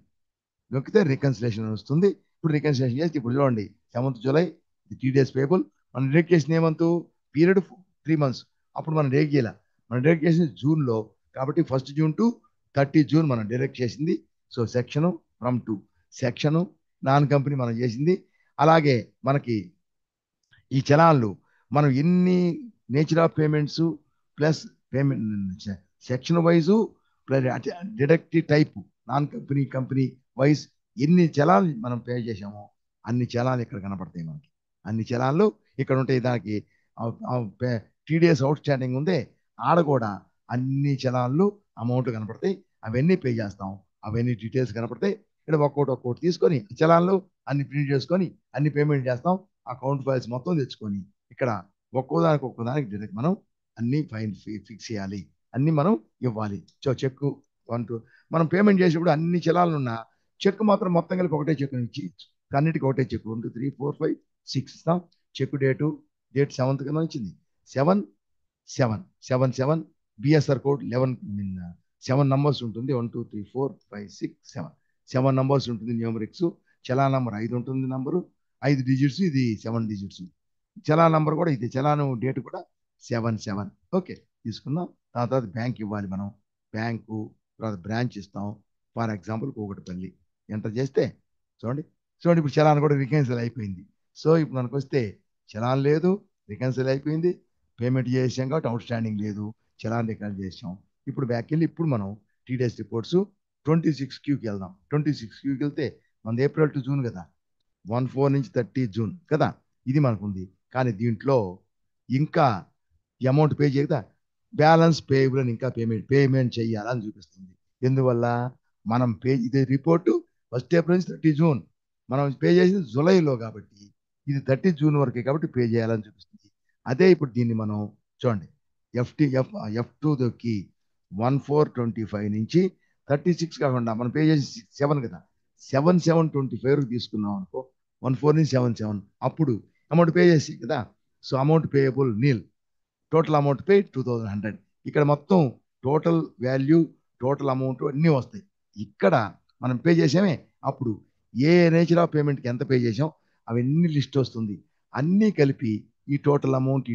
నొక్కితే రికన్సిలేషన్ వస్తుంది. ఇప్పుడు రికన్సిలేషన్ చేస్తే ఇప్పుడు చూడండి 7th జూలై టీడీఎస్ పేబుల్ మనం డేట్ చేసిన ఏమంతు పీరియడ్ 3 months. అప్పుడు మనం డేట్ చేయాల, మనం డైరెక్ట్ చేసింది జూన్లో కాబట్టి 1st June to 30th June మనం డైరెక్ట్ చేసింది. So section from to section non company మనం చేసింది. అలాగే మనకి ఈ చలాన్లు మనం ఎన్ని nature of payments plus payment section wise plus deductive type non company company wise ఎన్ని చలాన్లు మనం పే చేసామో అన్ని చలాన్లు ఇక్కడ కనపడతాయి మనకి. అన్ని చలాన్లు ఇక్కడ ఉంటాయి. దానికి టీడీఎస్ అవుట్ స్టాండింగ్ ఉందే ఆడ కూడా అన్ని చలాన్లు అమౌంట్ కనపడతాయి. అవన్నీ పే చేస్తాం, అవన్నీ డీటెయిల్స్ కనపడతాయి. ఇక్కడ ఒక్కోటి తీసుకొని చలాన్లు అన్ని ప్రింట్ చేసుకొని అన్ని పేమెంట్ చేస్తాం. అకౌంట్ ఫైల్స్ మొత్తం తెచ్చుకొని ఇక్కడ ఒక్కోదానికి డైరెక్ట్ మనం అన్ని ఫైన్ ఫిక్స్ చేయాలి, అన్ని మనం ఇవ్వాలి. సో చెక్ 1 2 మనం పేమెంట్ చేసేప్పుడు అన్ని చలాన్లు ఉన్న చెక్ మాత్రం మొత్తం కలిపి ఒకటే చెక్ ఇచ్చి అన్నిటికీ ఒకటే చెక్ 1 2 3 4 5 6 ఇస్తాం. చెక్ డేట్ 7th కింద వచ్చింది 7/7/7 బిఎస్ఆర్ కోడ్ 7 నంబర్స్ ఉంటుంది. 1 2 3 4 5 6 7 నంబర్స్ ఉంటుంది న్యూమరిక్స్. చలా నంబర్ 5 ఉంటుంది, నంబరు 5 డిజిట్స్, ఇది 7 డిజిట్స్. చలా నంబర్ కూడా ఇది, చలాను డేట్ కూడా 7/7. ఓకే తీసుకున్నాం. దాని తర్వాత బ్యాంక్ ఇవ్వాలి మనం, బ్యాంకు తర్వాత బ్రాంచ్ ఇస్తాం. ఫర్ ఎగ్జాంపుల్ కూకట్పల్లి ఎంటర్ చేస్తే చూడండి ఇప్పుడు చలాన్ కూడా రికన్సిల్ అయిపోయింది. సో ఇప్పుడు మనకు వస్తే చలాన్ లేదు, రికన్సిల్ అయిపోయింది, పేమెంట్ చేసాం కాబట్టి అవుట్ స్టాండింగ్ లేదు, చలాన్ రికన్సిల్ చేసాం. ఇప్పుడు బ్యాక్ వెళ్ళి ఇప్పుడు మనం టీడీఎస్ రిపోర్ట్స్ 26Qకి వెళ్దాం. 26Qకి వెళ్తే మనది April to June కదా, 14 నుంచి 30 June కదా, ఇది మనకుంది. కానీ దీంట్లో ఇంకా అమౌంట్ పే చేయదా, బ్యాలెన్స్ పేయబుల్ అని ఇంకా పేమెంట్ చేయాలని చూపిస్తుంది. ఎందువల్ల మనం ఇది రిపోర్టు 1st April నుంచి 30 June, మనం పే చేసింది జూలైలో కాబట్టి ఇది 30 June వరకే కాబట్టి పే చేయాలని చూపిస్తుంది. అదే ఇప్పుడు దీన్ని మనం చూడండి F2కి 1425 నుంచి 36 కాకుండా మనం పే చేసి 7 కదా, 7/7/25 తీసుకున్నాం అనుకో, 14 నుంచి 7/7 అప్పుడు అమౌంట్ పే చేసి కదా. So amount payable nil, total amount pay 2100. ఇక్కడ మొత్తం టోటల్ వాల్యూ టోటల్ అమౌంట్ అన్నీ వస్తాయి. ఇక్కడ మనం పే చేసామే అప్పుడు ఏ నేచర్ ఆఫ్ పేమెంట్కి ఎంత పే చేసాం అవన్నీ లిస్ట్ వస్తుంది. అన్నీ కలిపి ఈ టోటల్ అమౌంట్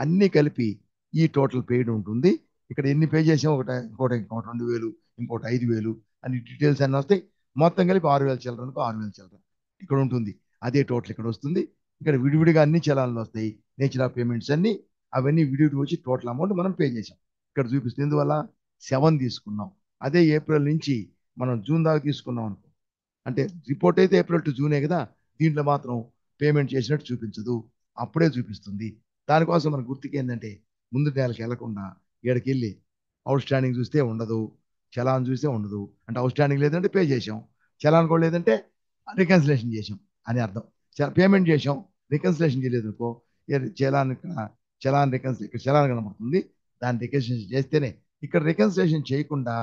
అన్నీ కలిపి ఈ టోటల్ పెయిడ్ ఉంటుంది. ఇక్కడ ఎన్ని పే చేసాం ఇంకోటి 2000 ఇంకోటి 5000 అన్ని డీటెయిల్స్ అన్నీ వస్తాయి. మొత్తం కలిపి 6000 చిల్లర అనుకో, 6000 చిల్లర ఇక్కడ ఉంటుంది. అదే టోటల్ ఇక్కడ వస్తుంది. ఇక్కడ విడివిడిగా అన్ని చలాన్లు వస్తాయి, నేచర్ ఆఫ్ పేమెంట్స్ అన్ని అవన్నీ విడివిడి వచ్చి టోటల్ అమౌంట్ మనం పే చేసాం ఇక్కడ చూపిస్తుంది. ఎందువల్ల 7 తీసుకున్నాం. అదే ఏప్రిల్ నుంచి మనం జూన్ దాకా తీసుకున్నాం అనుకో, అంటే రిపోర్ట్ అయితే April to June కదా, దీంట్లో మాత్రం పేమెంట్ చేసినట్టు చూపించదు, అప్పుడే చూపిస్తుంది. దానికోసం మన గుర్తుకి ఏంటంటే ముందు నెలకి వెళ్లకుండా ఏడకి వెళ్ళి అవుట్ స్టాండింగ్ చూస్తే ఉండదు, చలాన్ చూస్తే ఉండదు. అంటే అవుట్ స్టాండింగ్ లేదంటే పే చేసాం, చలాన్ కూడా లేదంటే రికన్సిలేషన్ చేసాం అని అర్థం. పేమెంట్ చేసాం, రికన్సిలేషన్ చేయలేదు అనుకో, చలాన్ చలాన్ రికన్సిలేషన్ చలాన్ కనబడుతుంది. దాన్ని రికన్సిలేషన్ చేస్తేనే. ఇక్కడ రికన్సిలేషన్ చేయకుండా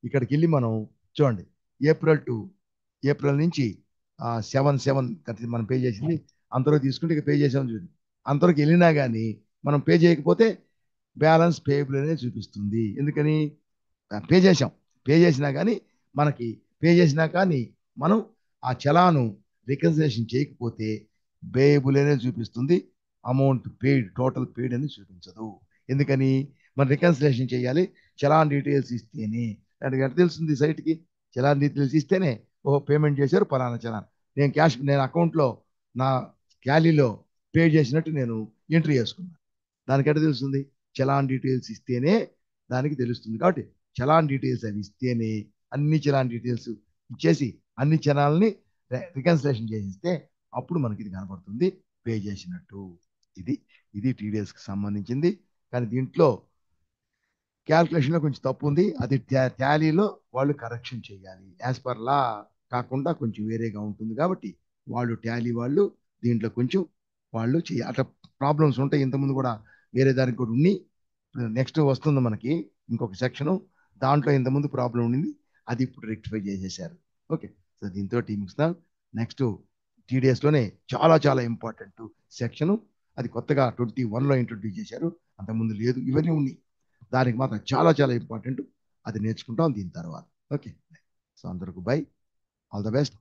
ఇక్కడికి వెళ్ళి మనం చూడండి, ఏప్రిల్ టు ఏప్రిల్ నుంచి 7/7 మనం పే చేసింది అంతవరకు తీసుకుంటే ఇక పే చేసాం చూడండి. అంతవరకు వెళ్ళినా కానీ మనం పే చేయకపోతే బ్యాలెన్స్ పేయబుల్ అనేది చూపిస్తుంది. ఎందుకని? పే చేసాం, పే చేసినా కానీ మనకి పే చేసినా కానీ మనం ఆ చలాను రికన్సిలేషన్ చేయకపోతే పేయబుల్ అనేది చూపిస్తుంది. అమౌంట్ పేడ్, టోటల్ పేడ్ అని చూపించదు. ఎందుకని? మనం రికన్సిలేషన్ చేయాలి, చలాన్ డీటెయిల్స్ ఇస్తేనే. అంటే ఎట్లా తెలుస్తుంది సైట్కి? చలాన్ డీటెయిల్స్ ఇస్తేనే ఓ పేమెంట్ చేశారు పలానా చలాన్, నేను అకౌంట్లో నా క్యాలీలో పే చేసినట్టు నేను ఎంట్రీ చేసుకున్నాను. దానికి ఎట్లా తెలుస్తుంది? చలాన్ డీటెయిల్స్ ఇస్తేనే దానికి తెలుస్తుంది. కాబట్టి చలాన్ డీటెయిల్స్ అవి ఇస్తేనే, అన్ని చలాన్ డీటెయిల్స్ ఇచ్చేసి అన్ని చలాన్ని రికన్సిలేషన్ చేసిస్తే అప్పుడు మనకి ఇది కనపడుతుంది పే చేసినట్టు. ఇది ఇది టీడీఎస్కి సంబంధించింది. కానీ దీంట్లో క్యాల్కులేషన్లో కొంచెం తప్పు ఉంది. అది టాలీలో వాళ్ళు కరెక్షన్ చేయాలి. యాజ్ పర్ లా కాకుండా కొంచెం వేరేగా ఉంటుంది. కాబట్టి వాళ్ళు టాలీ వాళ్ళు దీంట్లో కొంచెం వాళ్ళు చేయాలి. అట్లా ప్రాబ్లమ్స్ ఉంటాయి. ఇంతకుముందు కూడా వేరే దానికి కూడా ఉన్ని, నెక్స్ట్ వస్తుంది మనకి ఇంకొక సెక్షన్, దాంట్లో ఇంతకుముందు ప్రాబ్లం ఉండింది, అది ఇప్పుడు రెక్టిఫై చేసేసారు. ఓకే, సో దీంతో టీమింగ్స్ నెక్స్ట్ టీడీఎస్లోనే చాలా చాలా ఇంపార్టెంట్ సెక్షన్. అది కొత్తగా 21లో ఇంట్రొడ్యూస్ చేశారు, అంతకుముందు లేదు. ఇవన్నీ ఉన్నాయి, దానికి మాత్రం చాలా చాలా ఇంపార్టెంట్. అది నేర్చుకుంటాం దీని తర్వాత. ఓకే, సో అందరికి బై, ఆల్ ద బెస్ట్.